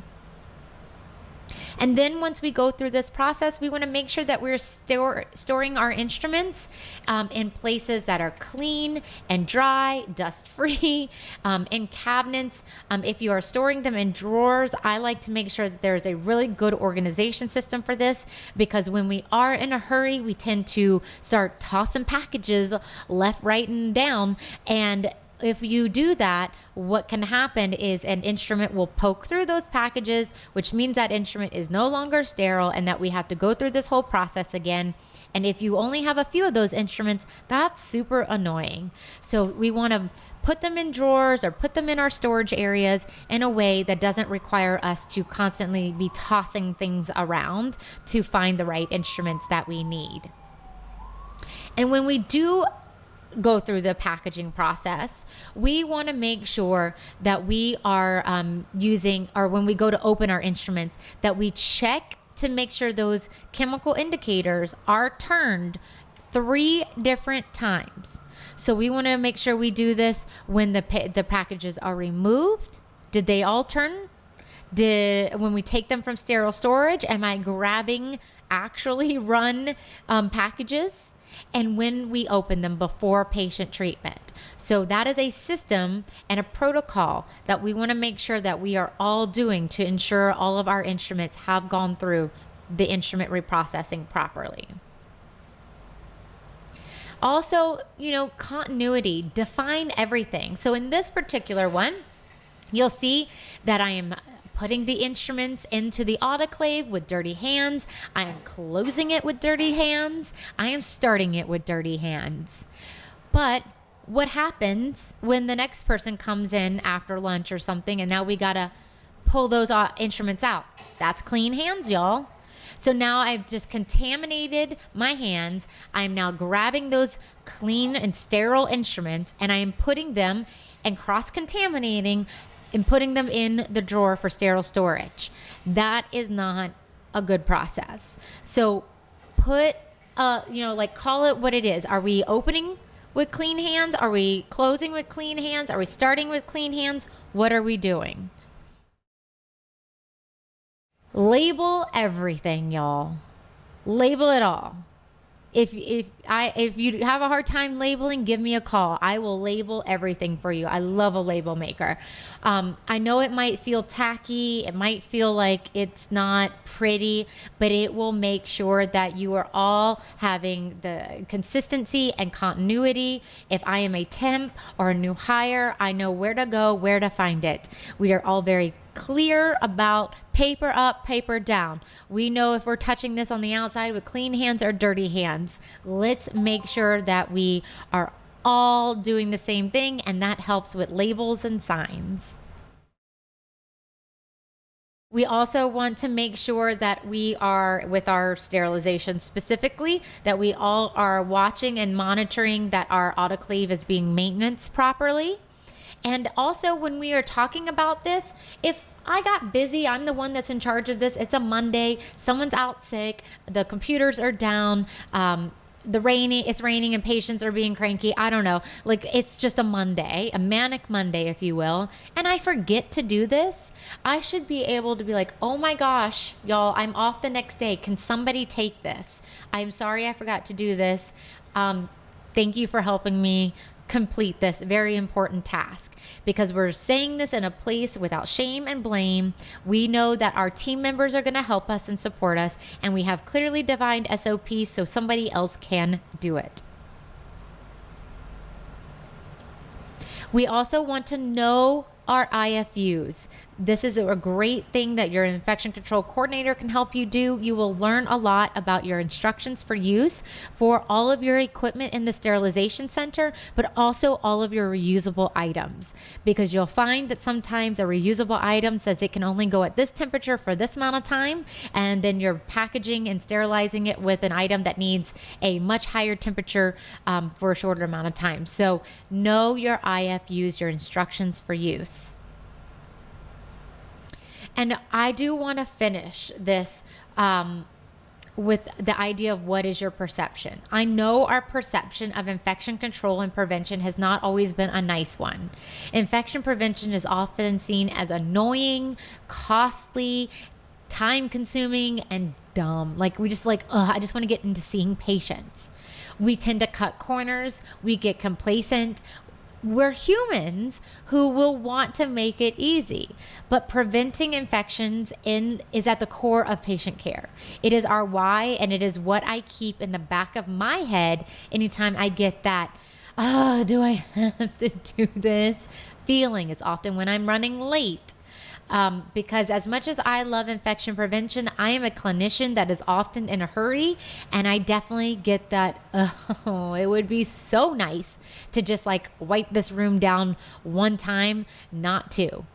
And then once we go through this process, we want to make sure that we're storing our instruments in places that are clean and dry, dust-free, in cabinets. If you are storing them in drawers, I like to make sure that there's a really good organization system for this, because when we are in a hurry, we tend to start tossing packages left, right, and down. And if you do that, what can happen is an instrument will poke through those packages, which means that instrument is no longer sterile and that we have to go through this whole process again. And if you only have a few of those instruments, that's super annoying. So we want to put them in drawers or put them in our storage areas in a way that doesn't require us to constantly be tossing things around to find the right instruments that we need. And when we do go through the packaging process, we want to make sure that we are using, or when we go to open our instruments, that we check to make sure those chemical indicators are turned 3 different times. So we want to make sure we do this when the packages are removed. Did they all turn? When we take them from sterile storage, am I grabbing actually run packages? And when we open them before patient treatment. So that is a system and a protocol that we want to make sure that we are all doing to ensure all of our instruments have gone through the instrument reprocessing properly. Also, continuity, define everything. So in this particular one, you'll see that I am putting the instruments into the autoclave with dirty hands. I am closing it with dirty hands. I am starting it with dirty hands. But what happens when the next person comes in after lunch or something, and now we gotta pull those instruments out? That's clean hands, y'all. So now I've just contaminated my hands. I'm now grabbing those clean and sterile instruments, and I am putting them and cross-contaminating and putting them in the drawer for sterile storage. That is not a good process. So call it what it is. Are we opening with clean hands? Are we closing with clean hands? Are we starting with clean hands? What are we doing? Label everything, y'all. Label it all. If you have a hard time labeling, give me a call. I will label everything for you. I love a label maker. I know it might feel tacky. It might feel like it's not pretty, but it will make sure that you are all having the consistency and continuity. If I am a temp or a new hire, I know where to go, where to find it. We are all very clear about paper up, paper down. We know if we're touching this on the outside with clean hands or dirty hands. Let's make sure that we are all doing the same thing, and that helps with labels and signs. We also want to make sure that we are, with our sterilization specifically, that we all are watching and monitoring that our autoclave is being maintained properly. And also, when we are talking about this, if I got busy, I'm the one that's in charge of this. It's a Monday, someone's out sick, the computers are down, it's raining and patients are being cranky. I don't know. Like, it's just a Monday, a manic Monday, if you will. And I forget to do this. I should be able to be like, oh my gosh, y'all, I'm off the next day. Can somebody take this? I'm sorry I forgot to do this. Thank you for helping me complete this very important task, because we're saying this in a place without shame and blame. We know that our team members are going to help us and support us, and we have clearly defined SOPs so somebody else can do it. We also want to know are IFUs. This is a great thing that your infection control coordinator can help you do. You will learn a lot about your instructions for use for all of your equipment in the sterilization center, but also all of your reusable items, because you'll find that sometimes a reusable item says it can only go at this temperature for this amount of time, and then you're packaging and sterilizing it with an item that needs a much higher temperature for a shorter amount of time. So know your IFUs, your instructions for use. And I do want to finish this with the idea of what is your perception. I know our perception of infection control and prevention has not always been a nice one. Infection prevention is often seen as annoying, costly, time consuming, and dumb. Like we just like, I just want to get into seeing patients. We tend to cut corners. We get complacent. We're humans who will want to make it easy, but preventing infections is at the core of patient care. It is our why, and it is what I keep in the back of my head anytime I get that, do I have to do this feeling. It's often when I'm running late. Because as much as I love infection prevention, I am a clinician that is often in a hurry, and I definitely get that, it would be so nice to just like wipe this room down one time, not two.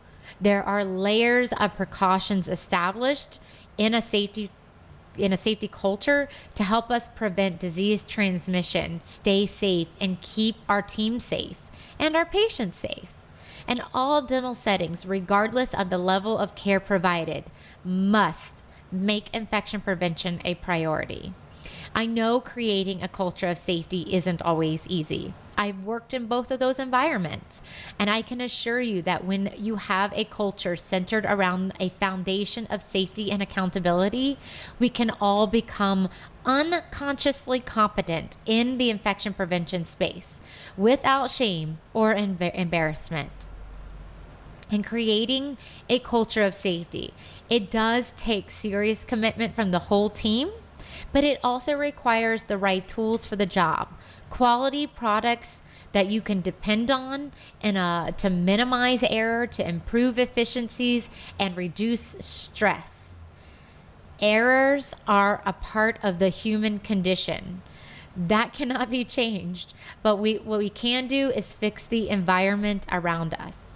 There are layers of precautions established in a safety culture to help us prevent disease transmission, stay safe, and keep our team safe and our patients safe. And all dental settings, regardless of the level of care provided, must make infection prevention a priority. I know creating a culture of safety isn't always easy. I've worked in both of those environments, and I can assure you that when you have a culture centered around a foundation of safety and accountability, we can all become unconsciously competent in the infection prevention space without shame or embarrassment. And creating a culture of safety, it does take serious commitment from the whole team, but it also requires the right tools for the job, quality products that you can depend on, and to minimize error, to improve efficiencies, and reduce stress. Errors are a part of the human condition. That cannot be changed, but what we can do is fix the environment around us.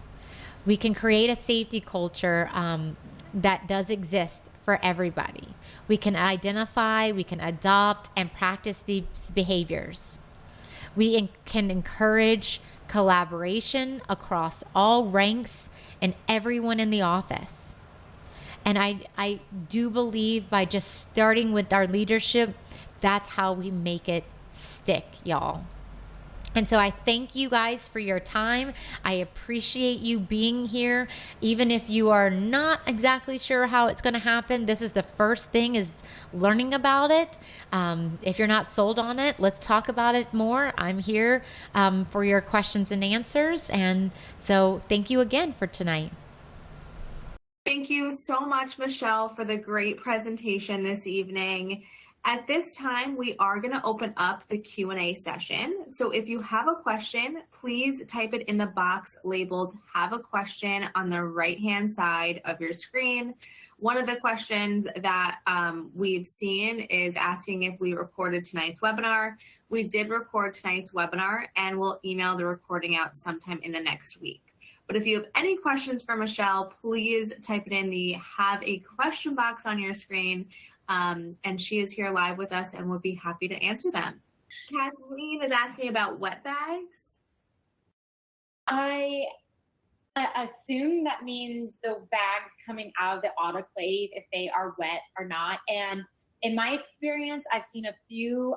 We can create a safety culture that does exist for everybody. We can identify, we can adopt, and practice these behaviors. We can encourage collaboration across all ranks and everyone in the office. And I do believe by just starting with our leadership, that's how we make it stick, y'all. And so I thank you guys for your time. I appreciate you being here. Even if you are not exactly sure how it's going to happen, this is the first thing, is learning about it. If you're not sold on it, let's talk about it more. I'm here for your questions and answers. And so thank you again for tonight. Thank you so much, Michelle, for the great presentation this evening. At this time, we are going to open up the Q&A session. So if you have a question, please type it in the box labeled "Have a Question" on the right-hand side of your screen. One of the questions that we've seen is asking if we recorded tonight's webinar. We did record tonight's webinar, and we'll email the recording out sometime in the next week. But if you have any questions for Michelle, please type it in the "Have a Question" box on your screen. And she is here live with us and will be happy to answer them. Kathleen is asking about wet bags. I assume that means the bags coming out of the autoclave, if they are wet or not. And in my experience, I've seen a few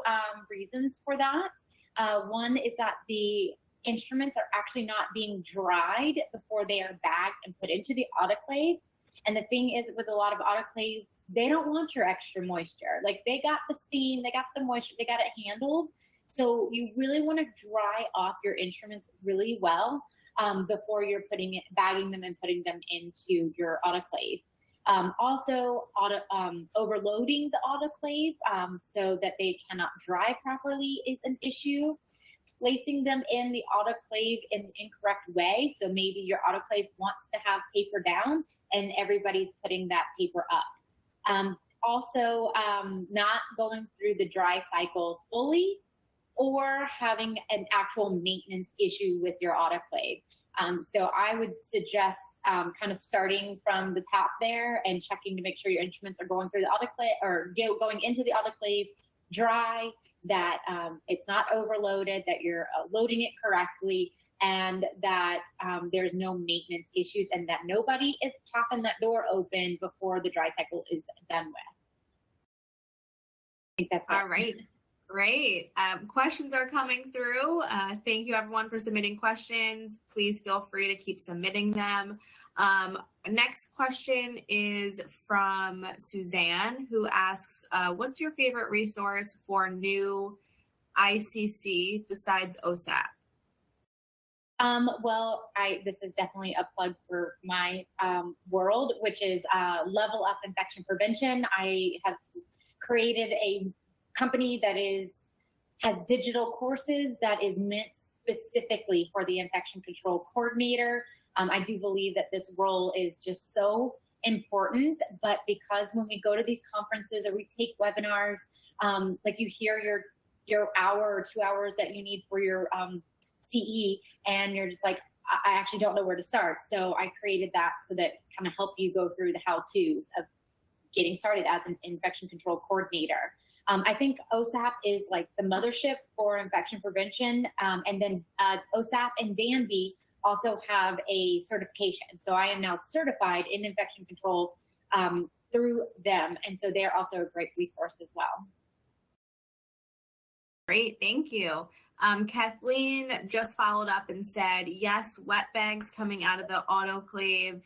reasons for that. One is that the instruments are actually not being dried before they are bagged and put into the autoclave. And the thing is, with a lot of autoclaves, they don't want your extra moisture. Like, they got the steam, they got the moisture, they got it handled. So you really want to dry off your instruments really well before you're bagging them and putting them into your autoclave. Also, overloading the autoclave so that they cannot dry properly is an issue. placing them in the autoclave in the incorrect way. So maybe your autoclave wants to have paper down and everybody's putting that paper up. Also, not going through the dry cycle fully, or having an actual maintenance issue with your autoclave. So I would suggest kind of starting from the top there and checking to make sure your instruments are going through the autoclave or going into the autoclave dry, that it's not overloaded, that you're loading it correctly, and that there's no maintenance issues, and that nobody is popping that door open before the dry cycle is done with. I think that's it. All right. Great. Questions are coming through. Thank you, everyone, for submitting questions. Please feel free to keep submitting them. Next question is from Suzanne, who asks, what's your favorite resource for new ICC besides OSAP? Well, this is definitely a plug for my world, which is Level Up Infection Prevention. I have created a company that has digital courses that is meant specifically for the infection control coordinator. I do believe that this role is just so important, but because when we go to these conferences or we take webinars, like you hear your hour or 2 hours that you need for your CE, and you're just like, I actually don't know where to start. So I created that so that kind of help you go through the how-tos of getting started as an infection control coordinator. I think OSAP is like the mothership for infection prevention. And then OSAP and Danby also have a certification. So I am now certified in infection control through them. And so they're also a great resource as well. Great, thank you. Kathleen just followed up and said, yes, wet bags coming out of the autoclave.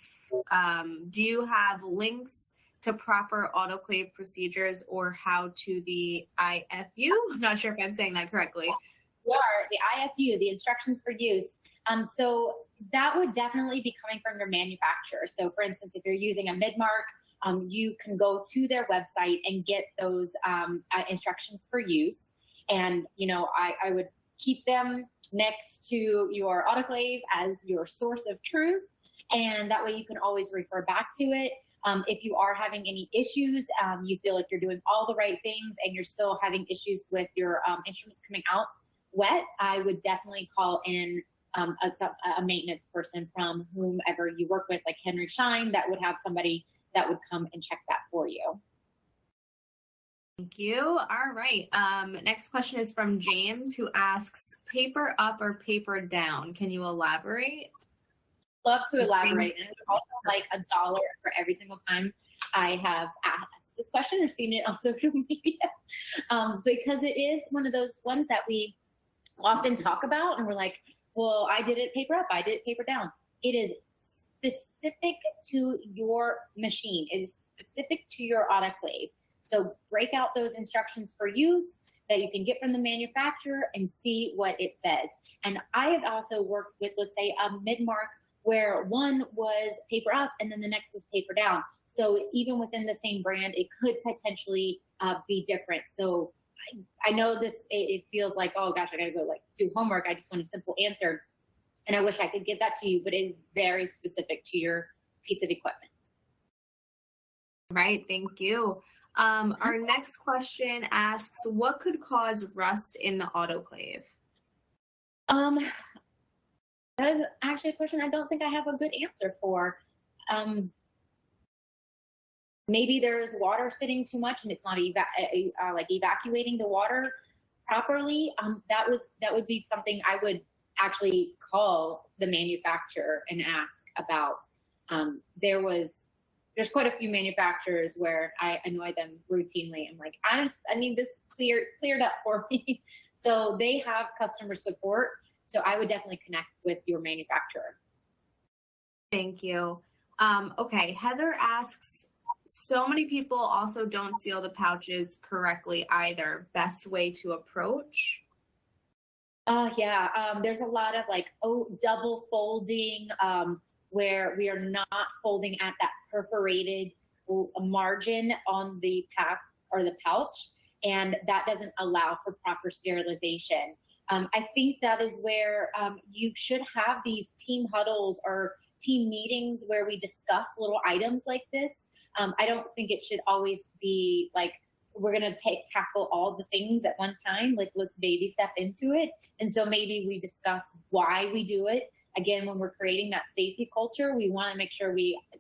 Do you have links to proper autoclave procedures or how to the IFU? I'm not sure if I'm saying that correctly. You are, the IFU, the instructions for use. So that would definitely be coming from your manufacturer. So for instance, if you're using a Midmark, you can go to their website and get those instructions for use. And, you know, I would keep them next to your autoclave as your source of truth. And that way you can always refer back to it. If you are having any issues, you feel like you're doing all the right things and you're still having issues with your instruments coming out wet, I would definitely call in a maintenance person from whomever you work with, like Henry Schein, that would have somebody that would come and check that for you. Thank you. All right. Next question is from James, who asks, paper up or paper down? Can you elaborate? Love to elaborate. And it would also like $1 for every single time I have asked this question or seen it on social media, because it is one of those ones that we often talk about and we're like, well, I did it paper up, I did it paper down. It is specific to your machine. It is specific to your autoclave. So break out those instructions for use that you can get from the manufacturer and see what it says. And I have also worked with, let's say, a Midmark where one was paper up and then the next was paper down. So even within the same brand, it could potentially be different. So I know this, it feels like, oh gosh, I gotta go like do homework. I just want a simple answer. And I wish I could give that to you, but it is very specific to your piece of equipment. Right, thank you. Our next question asks, what could cause rust in the autoclave? That is actually a question I don't think I have a good answer for. Maybe there's water sitting too much and it's not like evacuating the water properly. That would be something I would actually call the manufacturer and ask about. There's quite a few manufacturers where I annoy them routinely. I'm like, I need this cleared up for me. So they have customer support. So I would definitely connect with your manufacturer. Thank you. Okay, Heather asks, so many people also don't seal the pouches correctly either. Best way to approach? Yeah, there's a lot of like double folding where we are not folding at that perforated margin on the pack or the pouch, and that doesn't allow for proper sterilization. I think that is where you should have these team huddles or team meetings where we discuss little items like this. I don't think it should always be like, we're going to tackle all the things at one time. Like, let's baby step into it. And so maybe we discuss why we do it. Again, when we're creating that safety culture, we want to make sure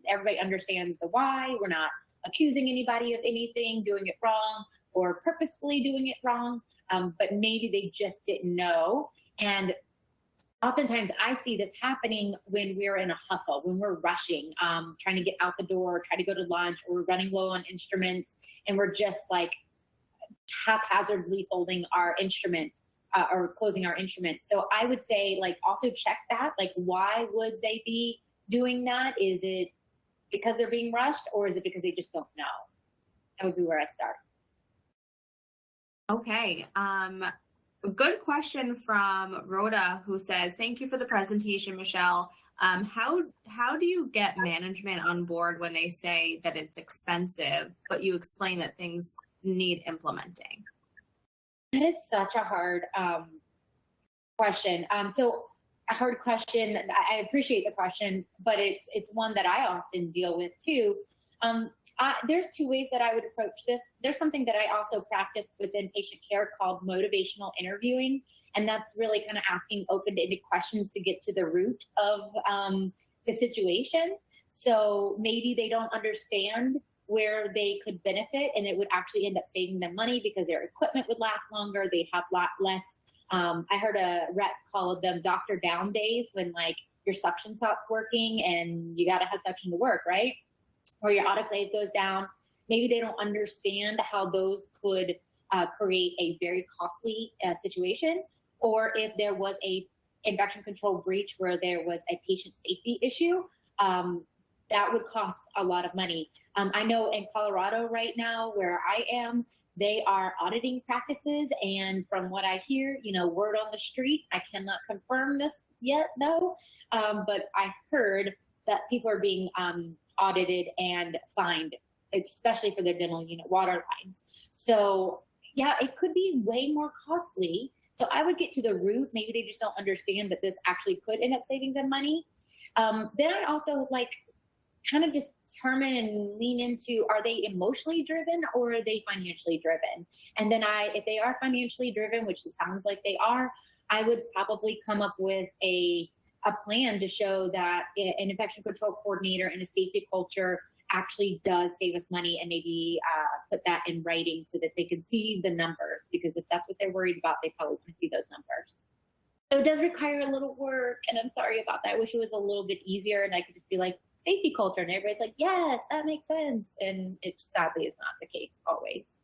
everybody understands the why. We're not accusing anybody of anything, doing it wrong, or purposefully doing it wrong. But maybe they just didn't know. And oftentimes I see this happening when we're in a hustle, when we're rushing, trying to get out the door, try to go to lunch, or we're running low on instruments, and we're just like haphazardly folding our instruments or closing our instruments. So I would say, like, also check that, like, why would they be doing that? Is it because they're being rushed, or is it because they just don't know? That would be where I start. Okay. A good question from Rhoda, who says, thank you for the presentation, Michelle. How do you get management on board when they say that it's expensive, but you explain that things need implementing? That is such a hard question. So a hard question. I appreciate the question, but it's one that I often deal with too. There's two ways that I would approach this. There's something that I also practice within patient care called motivational interviewing. And that's really kind of asking open-ended questions to get to the root of the situation. So maybe they don't understand where they could benefit, and it would actually end up saving them money because their equipment would last longer. They'd have a lot less. I heard a rep call them Dr. Down days, when like your suction stops working and you got to have suction to work, right? Or your autoclave goes down. Maybe they don't understand how those could create a very costly situation. Or if there was a infection control breach where there was a patient safety issue, that would cost a lot of money. I know in Colorado right now, where I am, they are auditing practices. And from what I hear, word on the street, I cannot confirm this yet though, but I heard that people are being audited and fined, especially for their dental unit water lines. So yeah, it could be way more costly. So I would get to the root. Maybe they just don't understand that this actually could end up saving them money. Then I also kind of determine and lean into, are they emotionally driven or are they financially driven? And then if they are financially driven, which it sounds like they are, I would probably come up with a plan to show that an infection control coordinator and a safety culture actually does save us money, and maybe put that in writing so that they can see the numbers, because if that's what they're worried about, they probably want to see those numbers. So it does require a little work, and I'm sorry about that. I wish it was a little bit easier and I could just be like, safety culture, and everybody's like, yes, that makes sense. And it sadly is not the case always.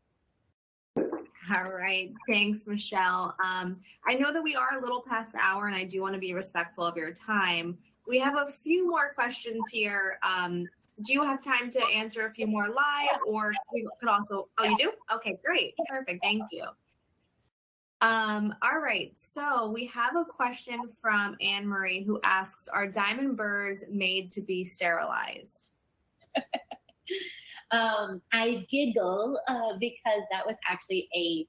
All right. Thanks, Michelle. I know that we are a little past the hour, and I do want to be respectful of your time. We have a few more questions here. Do you have time to answer a few more live, or we could also, oh, you do? Okay, great. Perfect. Thank you. All right. So we have a question from Anne Marie, who asks, are diamond burrs made to be sterilized? I giggle because that was actually a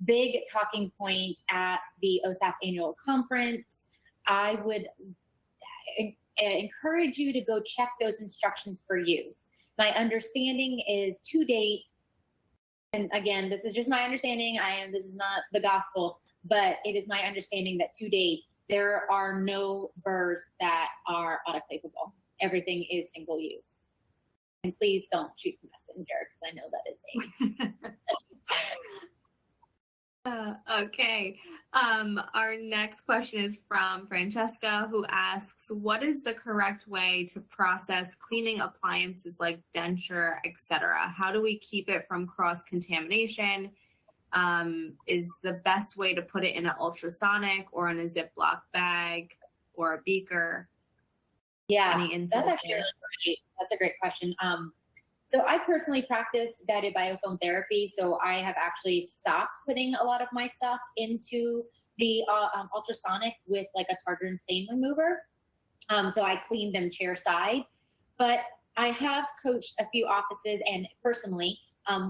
big talking point at the OSAP annual conference. I would encourage you to go check those instructions for use. My understanding is, to date, and again, this is just my understanding, this is not the gospel, but it is my understanding that to date, there are no burrs that are autoclavable. Everything is single use. And please don't shoot the messenger, because I know that is okay. Our next question is from Francesca, who asks, what is the correct way to process cleaning appliances like denture, etc.? How do we keep it from cross-contamination? Is the best way to put it in an ultrasonic or in a Ziploc bag or a beaker? Yeah, that's actually really great. That's a great question. So I personally practice guided biofoam therapy. So I have actually stopped putting a lot of my stuff into the ultrasonic with like a tartar and stain remover. So I clean them chair side. But I have coached a few offices and personally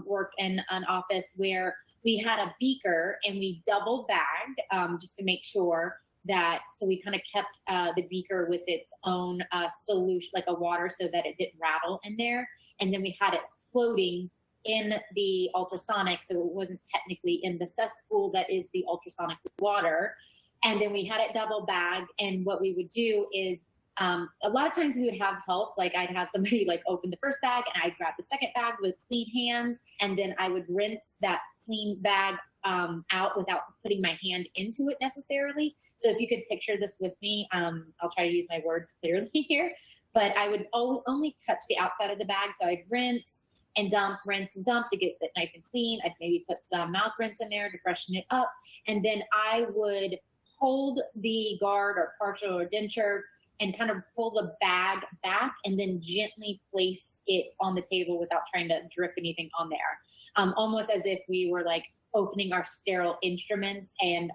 worked in an office where we had a beaker and we double bagged just to make sure that, so we kind of kept the beaker with its own solution, like a water, so that it didn't rattle in there. And then we had it floating in the ultrasonic, so it wasn't technically in the cesspool that is the ultrasonic water. And then we had it double bagged. And what we would do is a lot of times we would have help. Like I'd have somebody like open the first bag and I'd grab the second bag with clean hands. And then I would rinse that clean bag out without putting my hand into it necessarily. So if you could picture this with me, I'll try to use my words clearly here, but I would only touch the outside of the bag. So I'd rinse and dump, rinse and dump to get it nice and clean. I'd maybe put some mouth rinse in there to freshen it up. And then I would hold the guard or partial or denture and kind of pull the bag back and then gently place it on the table without trying to drip anything on there. Almost as if we were like opening our sterile instruments and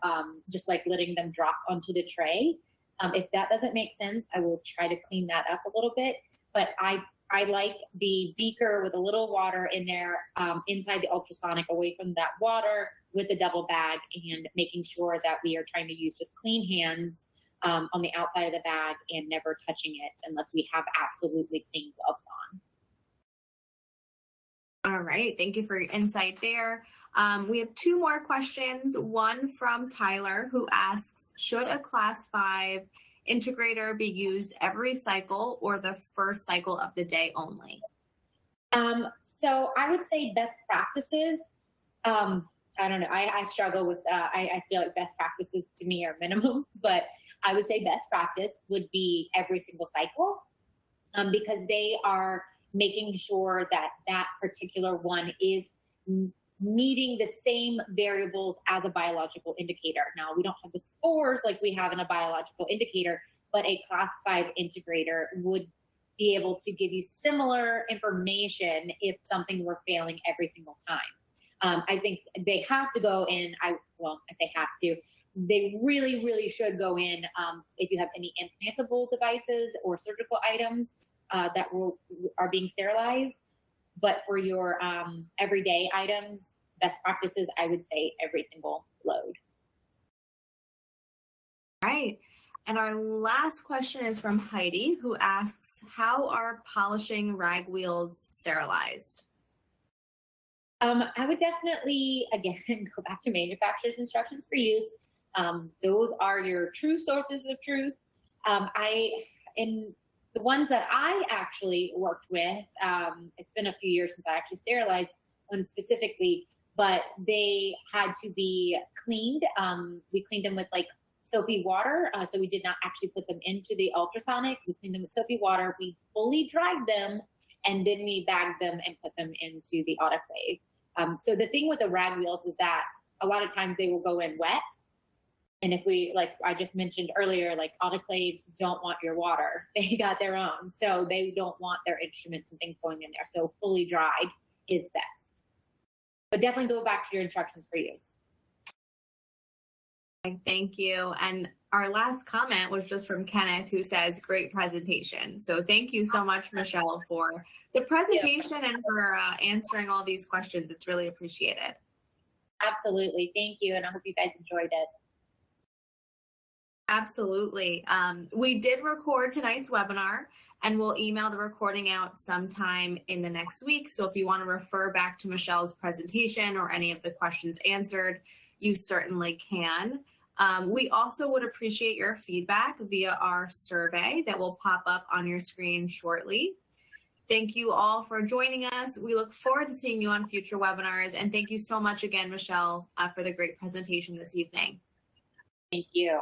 just like letting them drop onto the tray. If that doesn't make sense, I will try to clean that up a little bit. But I like the beaker with a little water in there inside the ultrasonic, away from that water, with the double bag, and making sure that we are trying to use just clean hands on the outside of the bag and never touching it unless we have absolutely clean gloves on. All right. Thank you for your insight there. We have two more questions. One from Tyler, who asks, should a class 5 integrator be used every cycle or the first cycle of the day only? So I would say best practices. I don't know. I struggle with, I feel like best practices to me are minimum, but I would say best practice would be every single cycle because they are making sure that that particular one is meeting the same variables as a biological indicator. Now, we don't have the scores like we have in a biological indicator, but a class 5 integrator would be able to give you similar information if something were failing every single time. I think they have to go in, I say have to, they really, really should go in if you have any implantable devices or surgical items that are being sterilized. But for your everyday items, best practices, I would say every single load. All right. And our last question is from Heidi, who asks, how are polishing rag wheels sterilized? I would definitely, again, go back to manufacturer's instructions for use. Those are your true sources of truth. In the ones that I actually worked with, it's been a few years since I actually sterilized one specifically, but they had to be cleaned. We cleaned them with like soapy water. So we did not actually put them into the ultrasonic. We cleaned them with soapy water. We fully dried them, and then we bagged them and put them into the autoclave. So the thing with the rag wheels is that a lot of times they will go in wet. And if we, like I just mentioned earlier, like autoclaves don't want your water. They got their own. So they don't want their instruments and things going in there. So fully dried is best. But definitely go back to your instructions for use. Thank you. And our last comment was just from Kenneth, who says, great presentation. So thank you so much, Michelle, for the presentation and for answering all these questions. It's really appreciated. Absolutely. Thank you. And I hope you guys enjoyed it. Absolutely. We did record tonight's webinar, and we'll email the recording out sometime in the next week. So if you want to refer back to Michelle's presentation or any of the questions answered, you certainly can. We also would appreciate your feedback via our survey that will pop up on your screen shortly. Thank you all for joining us. We look forward to seeing you on future webinars. And thank you so much again, Michelle, for the great presentation this evening. Thank you.